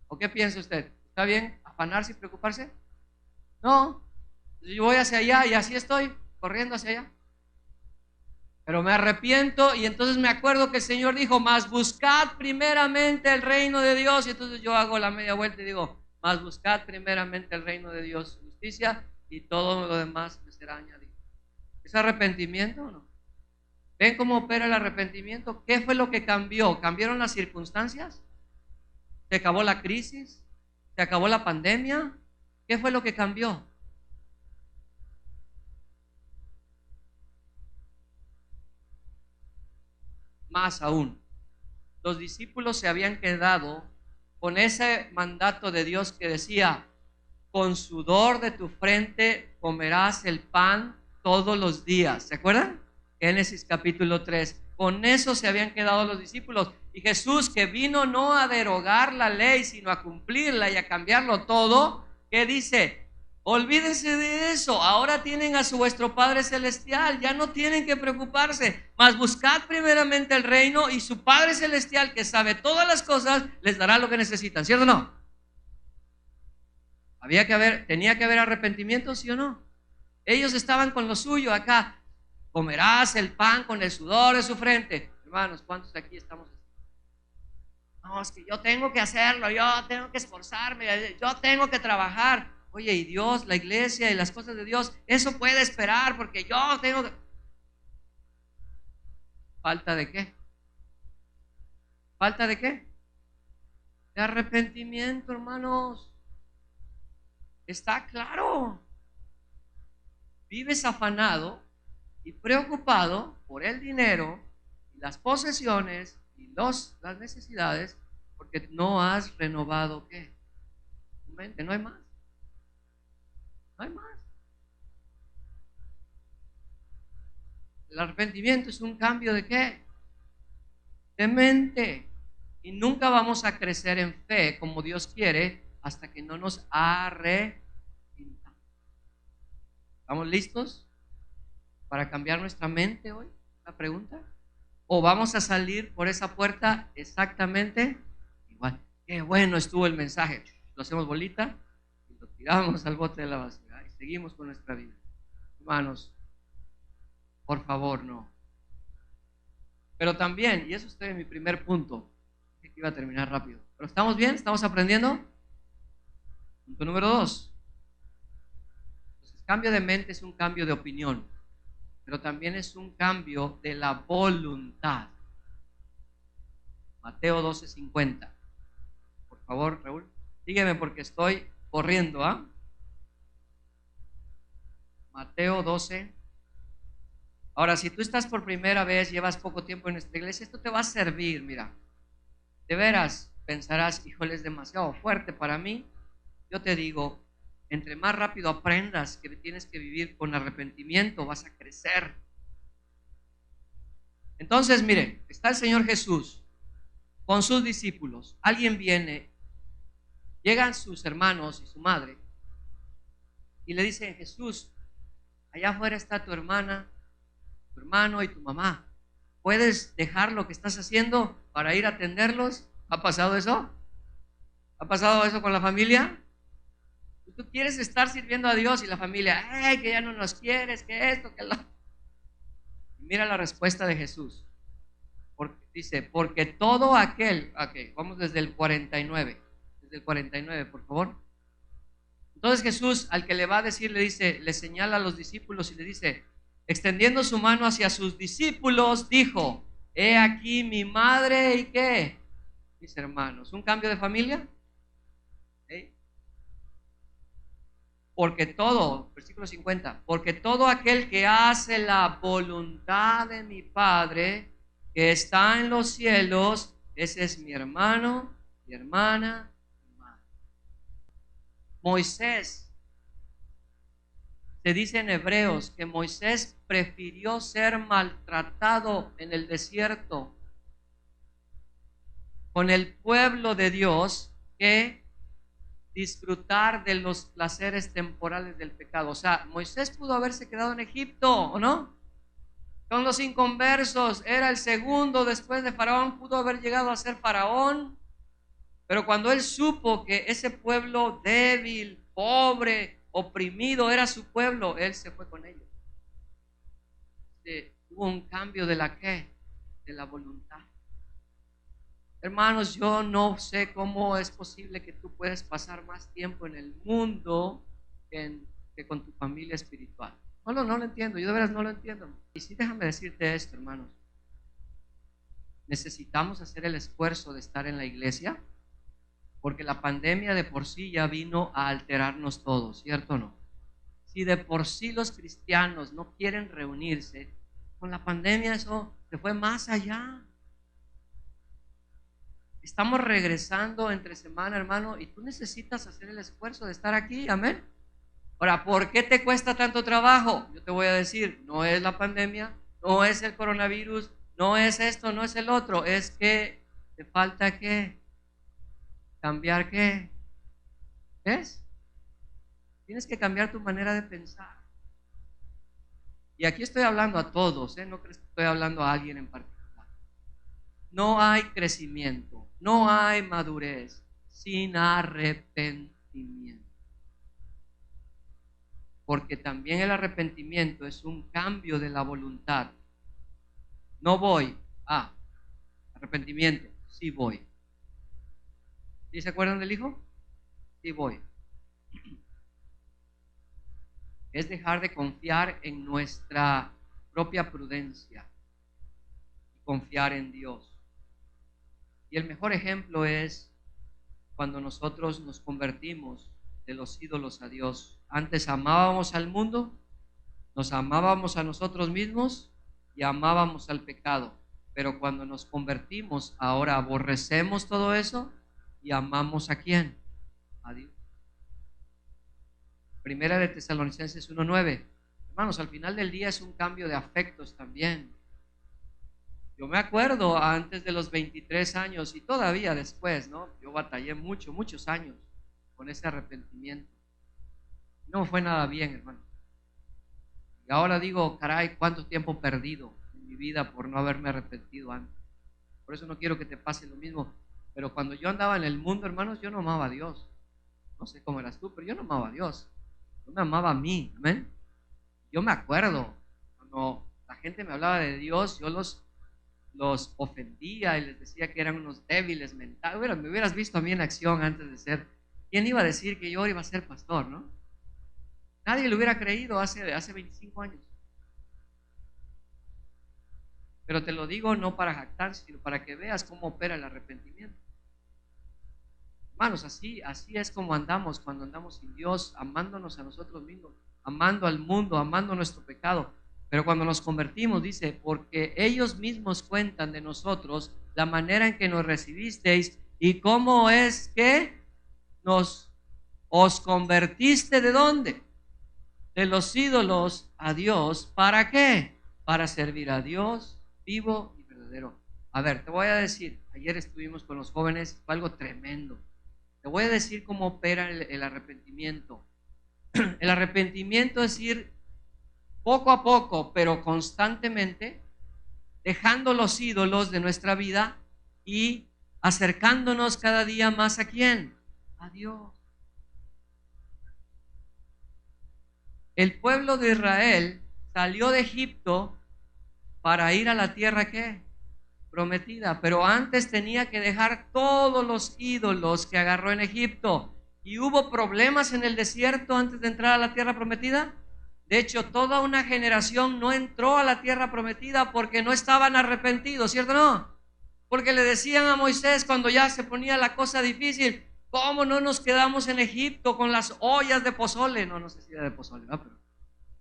C: ¿O qué piensa usted? ¿Está bien afanarse y preocuparse? No. Yo voy hacia allá y así estoy, corriendo hacia allá. Pero me arrepiento y entonces me acuerdo que el Señor dijo: mas buscad primeramente el reino de Dios. Y entonces yo hago la media vuelta y digo: mas buscad primeramente el reino de Dios, justicia, y todo lo demás me será añadido. ¿Es arrepentimiento o no? ¿Ven cómo opera el arrepentimiento? ¿Qué fue lo que cambió? ¿Cambiaron las circunstancias? ¿Se acabó la crisis? ¿Se acabó la pandemia? ¿Qué fue lo que cambió? Más aún, los discípulos se habían quedado con ese mandato de Dios que decía: con sudor de tu frente comerás el pan todos los días. ¿Se acuerdan? Génesis capítulo 3. Con eso se habían quedado los discípulos. Y Jesús, que vino no a derogar la ley, sino a cumplirla y a cambiarlo todo, ¿qué dice? Olvídense de eso, ahora tienen a su vuestro Padre Celestial, ya no tienen que preocuparse, mas buscad primeramente el reino, y su Padre Celestial, que sabe todas las cosas, les dará lo que necesitan, ¿cierto o no? Tenía que haber arrepentimiento, ¿sí o no? Ellos estaban con lo suyo acá: comerás el pan con el sudor de su frente. Hermanos, ¿cuántos aquí estamos? No, es que yo tengo que hacerlo, yo tengo que esforzarme, yo tengo que trabajar. Oye, y Dios, la iglesia y las cosas de Dios, eso puede esperar porque yo tengo que... ¿Falta de qué? ¿Falta de qué? De arrepentimiento, hermanos. Está claro. vives afanado y preocupado por el dinero, y las posesiones y las necesidades, porque no has renovado ¿qué? Tu mente. No hay más. No hay más. El arrepentimiento es un cambio de ¿qué? De mente. Y nunca vamos a crecer en fe como Dios quiere hasta que no nos arrepintamos. ¿Estamos listos para cambiar nuestra mente hoy? La pregunta. ¿O vamos a salir por esa puerta exactamente igual? Qué bueno estuvo el mensaje. Lo hacemos bolita y lo tiramos al bote de la basura y seguimos con nuestra vida. Hermanos, por favor, no. Pero también, y eso estoy en mi primer punto, que iba a terminar rápido. ¿Pero estamos bien? ¿Estamos aprendiendo? Punto número 2. Entonces, cambio de mente es un cambio de opinión, pero también es un cambio de la voluntad. Mateo 12:50. Por favor, Raúl, sígueme porque estoy corriendo, ¿ah? Mateo 12. Ahora, si tú estás por primera vez, llevas poco tiempo en nuestra iglesia, esto te va a servir, mira. De veras, pensarás, híjole, es demasiado fuerte para mí. Yo te digo, entre más rápido aprendas que tienes que vivir con arrepentimiento, vas a crecer. Entonces, mire, está el Señor Jesús con sus discípulos. Alguien viene, llegan sus hermanos y su madre y le dicen, Jesús, allá afuera está tu hermana, tu hermano y tu mamá. ¿Puedes dejar lo que estás haciendo para ir a atenderlos? ¿Ha pasado eso? ¿Ha pasado eso con la familia? Tú quieres estar sirviendo a Dios y la familia, ¡ay, que ya no nos quieres, que esto, que lo! Mira la respuesta de Jesús. Dice, porque todo aquel, ok, vamos desde el 49, por favor. Entonces Jesús, al que le va a decir, le dice, le señala a los discípulos y le dice, extendiendo su mano hacia sus discípulos, dijo, he aquí mi madre y ¿qué? Mis hermanos. ¿Un cambio de familia? ¿Eh? Porque todo, versículo 50, porque todo aquel que hace la voluntad de mi Padre que está en los cielos, ese es mi hermano, mi hermana, mi madre. Moisés, se dice en Hebreos que Moisés prefirió ser maltratado en el desierto con el pueblo de Dios que disfrutar de los placeres temporales del pecado. O sea, Moisés pudo haberse quedado en Egipto, ¿o no? Con los inconversos, era el segundo después de Faraón, pudo haber llegado a ser Faraón, pero cuando él supo que ese pueblo débil, pobre, oprimido era su pueblo, él se fue con ellos. Hubo un cambio de la ¿qué? De la voluntad. Hermanos, yo no sé cómo es posible que tú puedas pasar más tiempo en el mundo que con tu familia espiritual. No lo entiendo, yo de veras no lo entiendo. Y sí, déjame decirte esto, hermanos. Necesitamos hacer el esfuerzo de estar en la iglesia, porque la pandemia de por sí ya vino a alterarnos todos, ¿cierto o no? Si de por sí los cristianos no quieren reunirse, con la pandemia eso se fue más allá. Estamos regresando entre semana, hermano, y tú necesitas hacer el esfuerzo de estar aquí, amén. Ahora, ¿por qué te cuesta tanto trabajo? Yo te voy a decir, no es la pandemia, no es el coronavirus, no es esto, no es el otro, es que te falta ¿qué? Cambiar ¿qué? ¿Qué es? Tienes que cambiar tu manera de pensar. Y aquí estoy hablando a todos, no crees que estoy hablando a alguien en particular. No hay crecimiento, no hay madurez sin arrepentimiento. Porque también el arrepentimiento es un cambio de la voluntad. No voy a arrepentimiento, sí voy. ¿Sí se acuerdan del hijo? Sí voy. Es dejar de confiar en nuestra propia prudencia y confiar en Dios. Y el mejor ejemplo es cuando nosotros nos convertimos de los ídolos a Dios. Antes amábamos al mundo Nos amábamos a nosotros mismos y amábamos al pecado. Pero cuando nos convertimos, ahora aborrecemos todo eso y amamos ¿a quién? A Dios. Primera de Tesalonicenses 1:9. Hermanos, al final del día es un cambio de afectos también. Yo me acuerdo antes de los 23 años y todavía después, ¿no? Yo batallé muchos años con ese arrepentimiento. No fue nada bien, hermano. Y ahora digo, caray, cuánto tiempo perdido en mi vida por no haberme arrepentido antes. Por eso no quiero que te pase lo mismo. Pero cuando yo andaba en el mundo, hermanos, yo no amaba a Dios. No sé cómo eras tú, pero yo no amaba a Dios. Yo me amaba a mí, amén. Yo me acuerdo cuando la gente me hablaba de Dios, yo los ofendía y les decía que eran unos débiles mentales. Bueno, me hubieras visto a mí en acción antes de ser. ¿Quién iba a decir que yo iba a ser pastor, no? Nadie lo hubiera creído hace 25 años. Pero te lo digo no para jactar, sino para que veas cómo opera el arrepentimiento. Hermanos, así es como andamos cuando andamos sin Dios, amándonos a nosotros mismos, amando al mundo, amando nuestro pecado. Pero cuando nos convertimos, dice, porque ellos mismos cuentan de nosotros la manera en que nos recibisteis y cómo es que os convertiste. ¿De dónde? De los ídolos a Dios. ¿Para qué? Para servir a Dios vivo y verdadero. A ver, te voy a decir, ayer estuvimos con los jóvenes, fue algo tremendo. Te voy a decir cómo opera el arrepentimiento. El arrepentimiento es ir poco a poco, pero constantemente, dejando los ídolos de nuestra vida y acercándonos cada día más ¿a quién? A Dios. El pueblo de Israel salió de Egipto para ir a la tierra ¿qué? Prometida, pero antes tenía que dejar todos los ídolos que agarró en Egipto. ¿Y hubo problemas en el desierto antes de entrar a la tierra prometida? De hecho, toda una generación no entró a la tierra prometida porque no estaban arrepentidos, ¿cierto o no? Porque le decían a Moisés cuando ya se ponía la cosa difícil, ¿cómo no nos quedamos en Egipto con las ollas de pozole? No sé si era de pozole, ¿no? Pero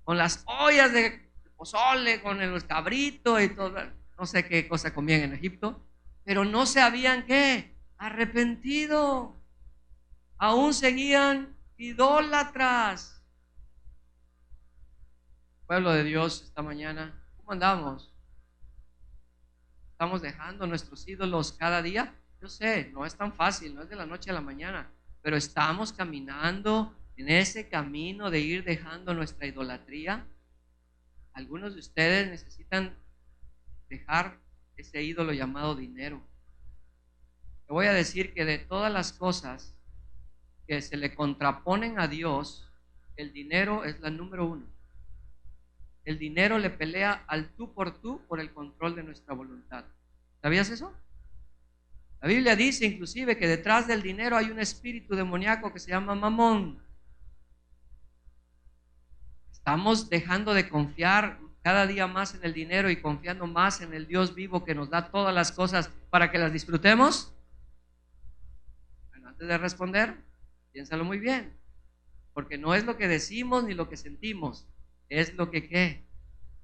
C: con las ollas de pozole, con el cabrito y todo, no sé qué cosa comían en Egipto, pero no se habían ¿qué? Arrepentido. Aún seguían idólatras. Pueblo de Dios, esta mañana, ¿cómo andamos? ¿Estamos dejando nuestros ídolos cada día? Yo sé, no es tan fácil, no es de la noche a la mañana, pero estamos caminando en ese camino de ir dejando nuestra idolatría. Algunos de ustedes necesitan dejar ese ídolo llamado dinero. Te voy a decir que de todas las cosas que se le contraponen a Dios, el dinero es la número uno. El dinero le pelea al tú por el control de nuestra voluntad. ¿Sabías eso? La Biblia dice inclusive que detrás del dinero hay un espíritu demoníaco que se llama Mamón. Estamos dejando de confiar cada día más en el dinero y confiando más en el Dios vivo que nos da todas las cosas para que las disfrutemos. Bueno, antes de responder, piénsalo muy bien, porque no es lo que decimos ni lo que sentimos, es lo que ¿qué?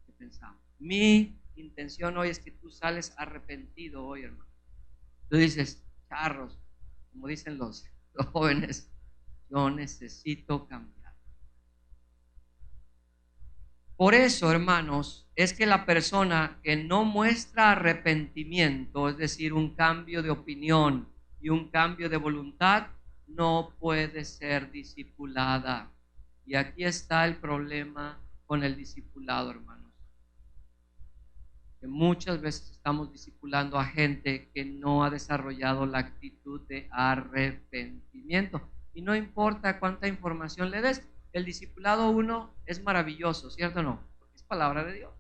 C: Que pensamos. Mi intención hoy es que tú sales arrepentido hoy, hermano. Tú dices, charros, como dicen los jóvenes, yo necesito cambiar. Por eso, hermanos, es que la persona que no muestra arrepentimiento, es decir, un cambio de opinión y un cambio de voluntad, no puede ser discipulada. Y aquí está el problema con el discipulado, hermanos. Que muchas veces estamos discipulando a gente que no ha desarrollado la actitud de arrepentimiento. Y no importa cuánta información le des, el discipulado 1 es maravilloso, ¿cierto o no? Porque es palabra de Dios.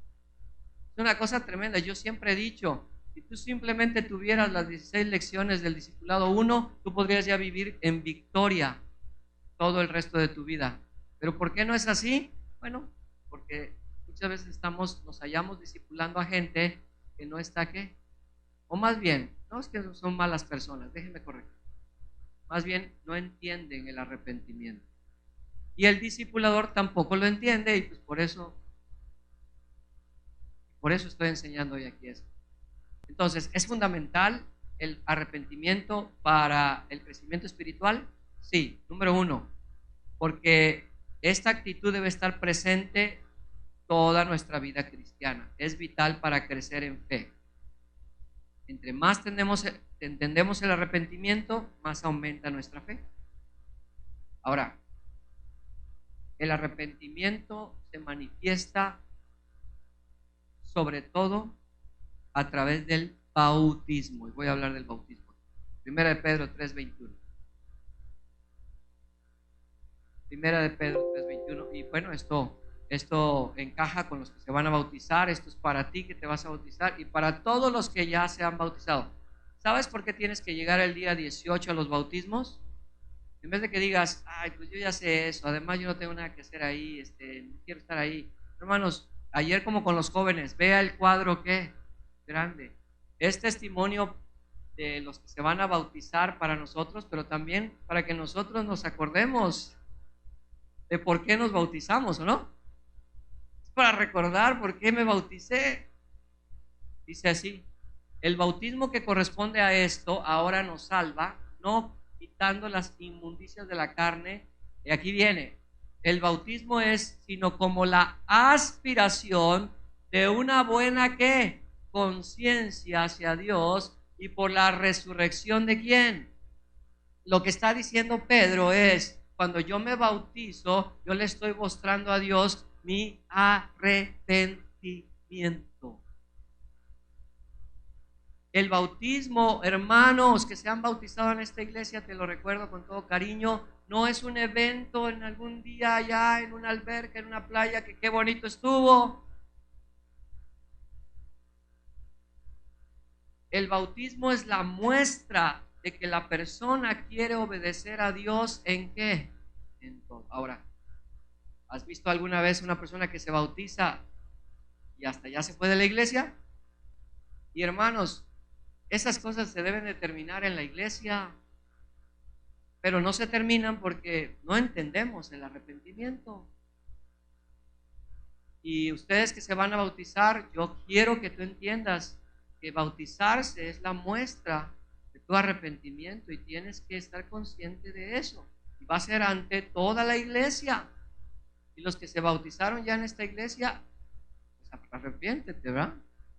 C: Es una cosa tremenda. Yo siempre he dicho, si tú simplemente tuvieras las 16 lecciones del discipulado 1, tú podrías ya vivir en victoria todo el resto de tu vida. ¿Pero por qué no es así? Bueno, porque muchas veces nos hallamos discipulando a gente que no está ¿qué? O más bien, no es que son malas personas, déjenme corregir. Más bien no entienden el arrepentimiento. Y el discipulador tampoco lo entiende y pues por eso Por eso estoy enseñando hoy aquí esto. Entonces, ¿es fundamental el arrepentimiento para el crecimiento espiritual? Sí, número uno, porque esta actitud debe estar presente toda nuestra vida cristiana. Es vital para crecer en fe. Entre más entendemos el arrepentimiento, más aumenta nuestra fe. Ahora, el arrepentimiento se manifiesta sobre todo a través del bautismo. Y voy a hablar del bautismo. Primera de Pedro 3:21. Primera de Pedro 3:21. Y bueno, esto encaja con los que se van a bautizar. Esto es para ti que te vas a bautizar y para todos los que ya se han bautizado. ¿Sabes por qué tienes que llegar el día 18 a los bautismos? En vez de que digas, ay, pues yo ya sé eso, además yo no tengo nada que hacer ahí, no quiero estar ahí. Hermanos, ayer como con los jóvenes, vea el cuadro que grande. Es testimonio de los que se van a bautizar para nosotros, pero también para que nosotros nos acordemos de por qué nos bautizamos, ¿o no? Es para recordar por qué me bauticé. Dice así, el bautismo que corresponde a esto ahora nos salva, no quitando las inmundicias de la carne. Y aquí viene, el bautismo es sino como la aspiración de una buena ¿qué? Conciencia hacia Dios y por la resurrección de ¿quién? Lo que está diciendo Pedro es, cuando yo me bautizo, yo le estoy mostrando a Dios mi arrepentimiento. El bautismo, hermanos que se han bautizado en esta iglesia, te lo recuerdo con todo cariño, no es un evento en algún día allá en una alberca, en una playa, que qué bonito estuvo. El bautismo es la muestra de que la persona quiere obedecer a Dios en qué. En todo. Ahora, ¿has visto alguna vez una persona que se bautiza y hasta ya se fue de la iglesia? Y hermanos, esas cosas se deben de terminar en la iglesia, pero no se terminan porque no entendemos el arrepentimiento. Y ustedes que se van a bautizar, yo quiero que tú entiendas que bautizarse es la muestra de tu arrepentimiento y tienes que estar consciente de eso. Y va a ser ante toda la iglesia. Y los que se bautizaron ya en esta iglesia, pues arrepiéntete, ¿verdad?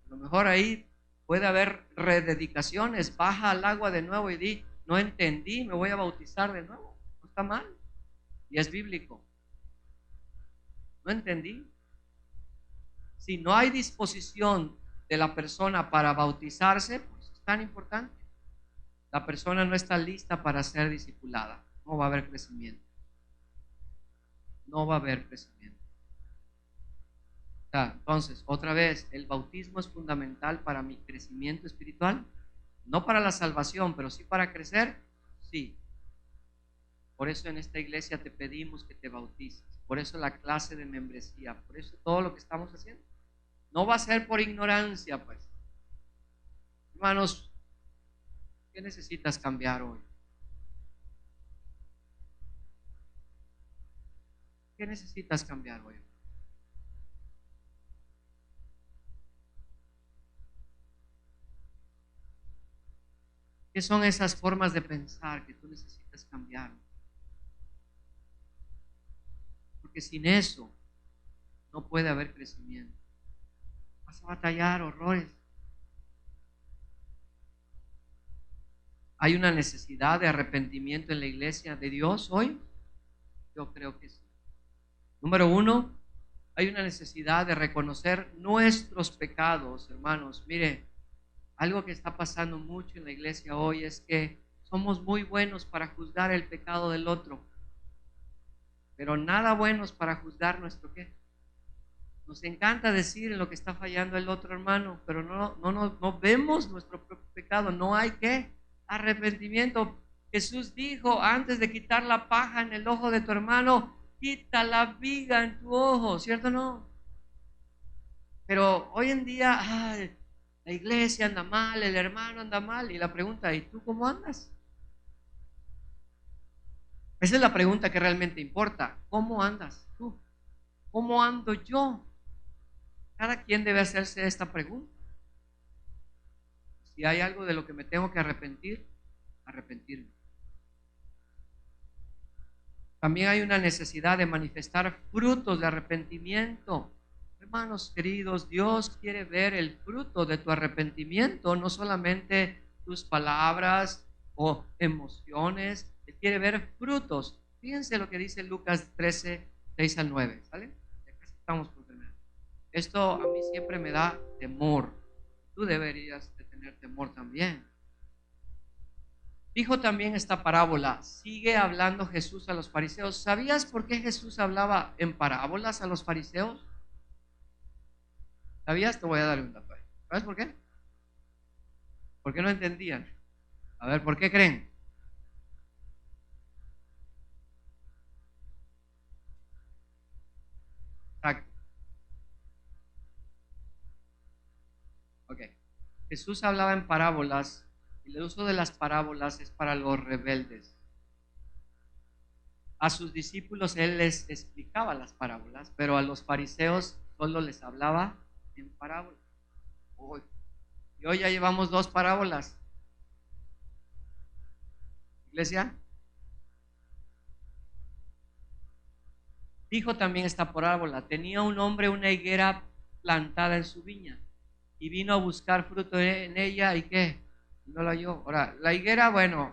C: A lo mejor ahí puede haber rededicaciones, baja al agua de nuevo y di, no entendí, me voy a bautizar de nuevo. No está mal. Y es bíblico. No entendí. Si no hay disposición de la persona para bautizarse, pues es tan importante. La persona no está lista para ser discipulada. No va a haber crecimiento. No va a haber crecimiento. Entonces, otra vez, el bautismo es fundamental para mi crecimiento espiritual, no para la salvación, pero sí para crecer, sí. Por eso en esta iglesia te pedimos que te bautices, por eso la clase de membresía, por eso todo lo que estamos haciendo. No va a ser por ignorancia, pues. Hermanos, ¿qué necesitas cambiar hoy? ¿Qué necesitas cambiar hoy? ¿Qué son esas formas de pensar que tú necesitas cambiar? Porque sin eso no puede haber crecimiento. Vas a batallar horrores. ¿Hay una necesidad de arrepentimiento en la iglesia de Dios hoy? Yo creo que sí. Número uno, hay una necesidad de reconocer nuestros pecados, hermanos. Mire, algo que está pasando mucho en la iglesia hoy es que somos muy buenos para juzgar el pecado del otro, pero nada buenos para juzgar nuestro qué. Nos encanta decir en lo que está fallando el otro hermano, pero no vemos nuestro propio pecado. No hay qué arrepentimiento. Jesús dijo, antes de quitar la paja en el ojo de tu hermano, quita la viga en tu ojo, ¿cierto o no? Pero hoy en día, ay, la iglesia anda mal, el hermano anda mal, y la pregunta, ¿y tú cómo andas? Esa es la pregunta que realmente importa. ¿Cómo andas tú? ¿Cómo ando yo? Cada quien debe hacerse esta pregunta. Si hay algo de lo que me tengo que arrepentir, arrepentirme. También hay una necesidad de manifestar frutos de arrepentimiento. Hermanos queridos, Dios quiere ver el fruto de tu arrepentimiento, no solamente tus palabras o emociones. Él quiere ver frutos. Fíjense lo que dice Lucas 13, 6 al 9. ¿Sale? Ya casi estamos por terminar. Esto a mí siempre me da temor. Tú deberías de tener temor también. Dijo también esta parábola, sigue hablando Jesús a los fariseos. ¿Sabías por qué Jesús hablaba en parábolas a los fariseos? ¿Sabías? Te voy a dar un dato ahí. ¿Sabes por qué? ¿Por qué no entendían? A ver, ¿por qué creen? Exacto. Ok. Jesús hablaba en parábolas y el uso de las parábolas es para los rebeldes. A sus discípulos él les explicaba las parábolas, pero a los fariseos solo les hablaba en parábolas. Y hoy ya llevamos 2 parábolas. Iglesia. Dijo también esta parábola, tenía un hombre una higuera plantada en su viña y vino a buscar fruto en ella y ¿qué? No la halló. Ahora, la higuera, bueno,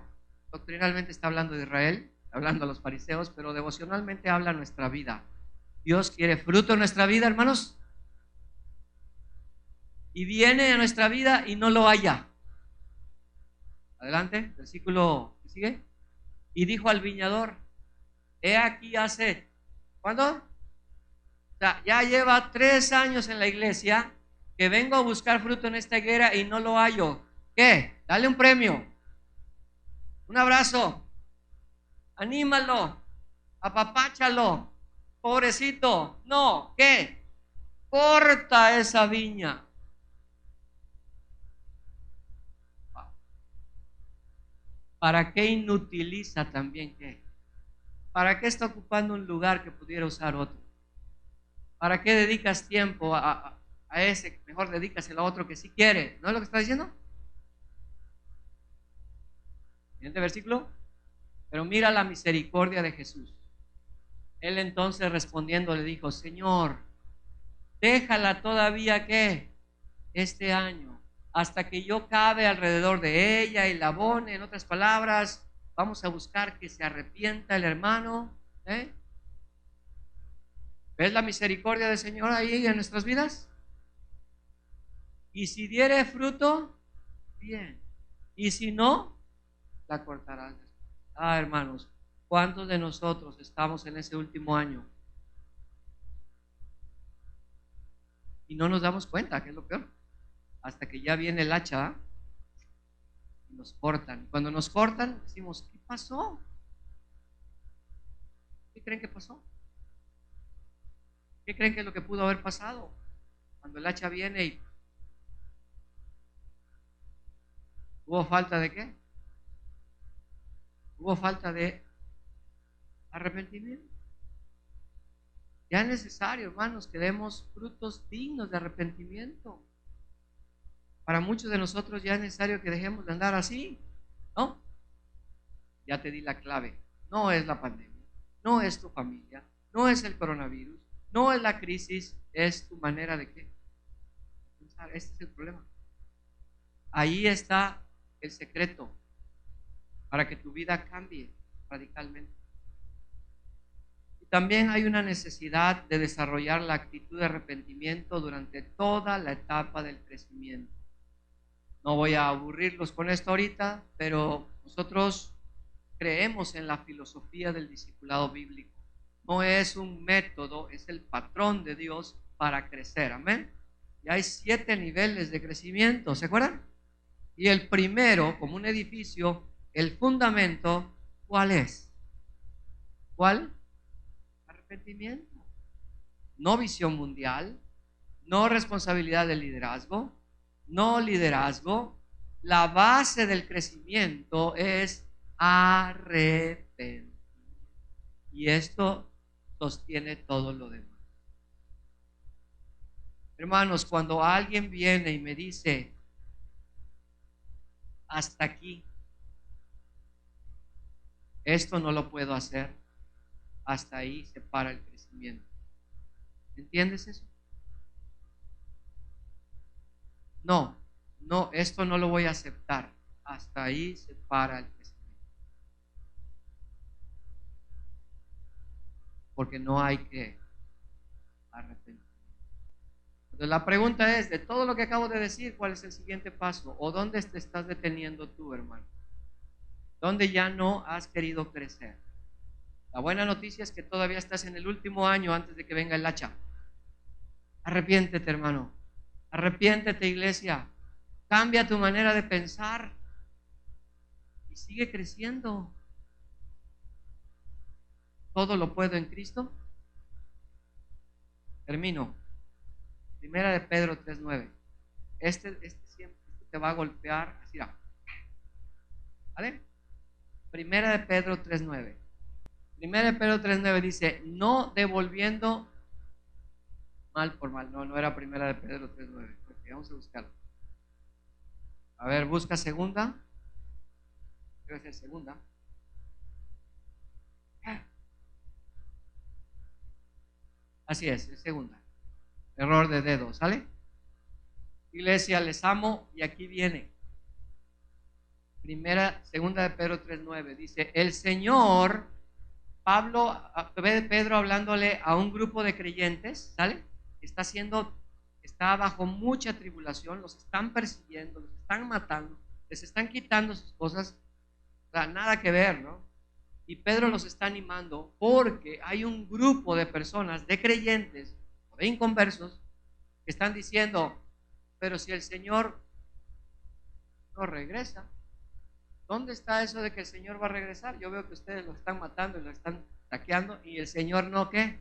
C: doctrinalmente está hablando de Israel, hablando a los fariseos, pero devocionalmente habla nuestra vida. Dios quiere fruto en nuestra vida, hermanos. Y viene a nuestra vida y no lo halla. Adelante, versículo que sigue. Y dijo al viñador, he aquí hace, ¿cuándo? O sea, ya lleva 3 años en la iglesia que vengo a buscar fruto en esta higuera y no lo hallo. ¿Qué? Dale un premio, un abrazo, anímalo, apapáchalo, pobrecito. No, ¿qué? Corta esa viña. ¿Para qué inutiliza también qué? ¿Para qué está ocupando un lugar que pudiera usar otro? ¿Para qué dedicas tiempo a ese? Mejor dedícaselo a otro que sí quiere. ¿No es lo que está diciendo? Siguiente versículo. Pero mira la misericordia de Jesús. Él entonces respondiendo le dijo, Señor, déjala todavía que este año, hasta que yo cabe alrededor de ella y la abone. En otras palabras, vamos a buscar que se arrepienta el hermano. ¿Ves la misericordia del Señor ahí en nuestras vidas? Y si diere fruto, bien. Y si no, la cortarán. Hermanos, ¿cuántos de nosotros estamos en ese último año y no nos damos cuenta, que es lo peor? Hasta que ya viene el hacha y nos cortan. Cuando nos cortan, decimos, ¿qué pasó? ¿Qué creen que pasó? ¿Qué creen que es lo que pudo haber pasado? Cuando el hacha viene y ¿hubo falta de qué? Hubo falta de arrepentimiento. Ya es necesario, hermanos, que demos frutos dignos de arrepentimiento. Para muchos de nosotros ya es necesario que dejemos de andar así, ¿no? Ya te di la clave. No es la pandemia, no es tu familia, no es el coronavirus, no es la crisis, es tu manera de qué. Este es el problema. Ahí está el secreto para que tu vida cambie radicalmente. Y también hay una necesidad de desarrollar la actitud de arrepentimiento durante toda la etapa del crecimiento. No voy a aburrirlos con esto ahorita, pero nosotros creemos en la filosofía del discipulado bíblico. No es un método, es el patrón de Dios para crecer. Amén. Y hay 7 niveles de crecimiento, ¿se acuerdan? Y el primero, como un edificio, el fundamento, ¿cuál es? ¿Cuál? Arrepentimiento. No visión mundial, no responsabilidad del liderazgo, no liderazgo. La base del crecimiento es arrepentimiento. Y esto sostiene todo lo demás. Hermanos, cuando alguien viene y me dice, hasta aquí, esto no lo puedo hacer, hasta ahí se para el crecimiento. ¿Entiendes eso? No, esto no lo voy a aceptar. Hasta ahí se para el crecimiento. Porque no hay que arrepentir. Entonces la pregunta es, de todo lo que acabo de decir, ¿cuál es el siguiente paso? ¿O dónde te estás deteniendo tú, hermano? ¿Dónde ya no has querido crecer? La buena noticia es que todavía estás en el último año antes de que venga el hacha. Arrepiéntete, hermano. Arrepiéntete, iglesia. Cambia tu manera de pensar y sigue creciendo. Todo lo puedo en Cristo. Termino. Primera de Pedro 3:9. Este siempre te va a golpear. Así va. ¿Vale? Primera de Pedro 3:9. Primera de Pedro 3:9 dice, no devolviendo mal por mal. No era primera de Pedro 3:9. Okay, vamos a buscarlo. A ver, busca segunda. Debe ser segunda. Así es segunda. Error de dedo, ¿sale? Iglesia, les amo y aquí viene. Segunda de Pedro 3:9 dice, el Señor, Pedro hablándole a un grupo de creyentes, ¿sale? Está bajo mucha tribulación, los están persiguiendo, los están matando, les están quitando sus cosas, o sea, nada que ver, ¿no? Y Pedro los está animando porque hay un grupo de personas, de creyentes o de inconversos, que están diciendo, pero si el Señor no regresa, ¿dónde está eso de que el Señor va a regresar? Yo veo que ustedes lo están matando y lo están saqueando y el Señor no, ¿qué?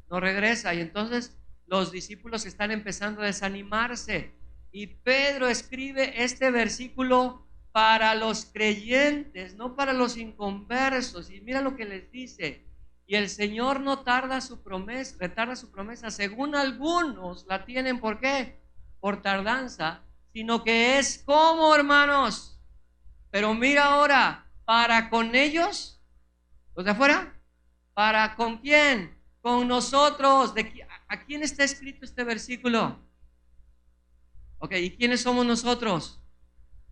C: No regresa. Y entonces los discípulos están empezando a desanimarse. Y Pedro escribe este versículo para los creyentes, no para los inconversos. Y mira lo que les dice. Y el Señor no retarda su promesa, según algunos la tienen, ¿por qué? Por tardanza, sino que es como, hermanos. Pero mira ahora, para con ellos, los de afuera, para con quién, con nosotros. ¿A quién está escrito este versículo? Ok, ¿y quiénes somos nosotros?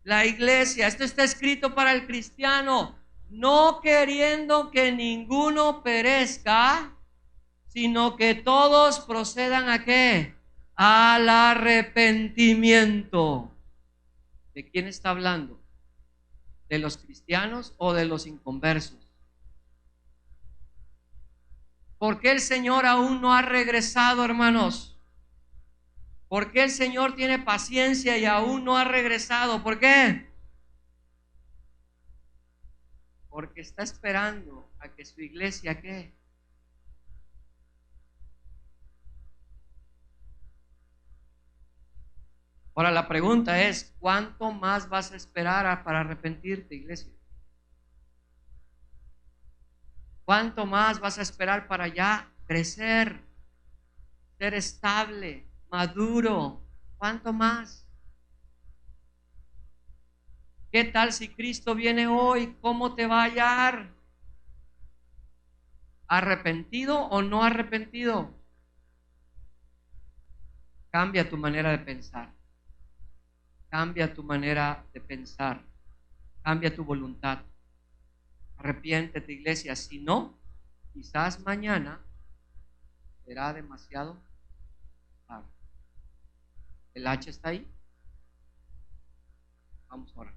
C: La iglesia. Esto está escrito para el cristiano, no queriendo que ninguno perezca, sino que todos procedan ¿a qué? Al arrepentimiento. ¿De quién está hablando? ¿De los cristianos o de los inconversos? ¿Por qué el Señor aún no ha regresado, hermanos? ¿Por qué el Señor tiene paciencia y aún no ha regresado? ¿Por qué? Porque está esperando a que su iglesia, ¿qué? Ahora la pregunta es, ¿cuánto más vas a esperar para arrepentirte, iglesia? ¿Cuánto más vas a esperar para ya crecer, ser estable, maduro? ¿Cuánto más? ¿Qué tal si Cristo viene hoy? ¿Cómo te va a hallar? ¿Arrepentido o no arrepentido? Cambia tu manera de pensar. Cambia tu manera de pensar. Cambia tu voluntad. Arrepiéntete, iglesia. Si no, quizás mañana será demasiado tarde. El hacha está ahí. Vamos ahora.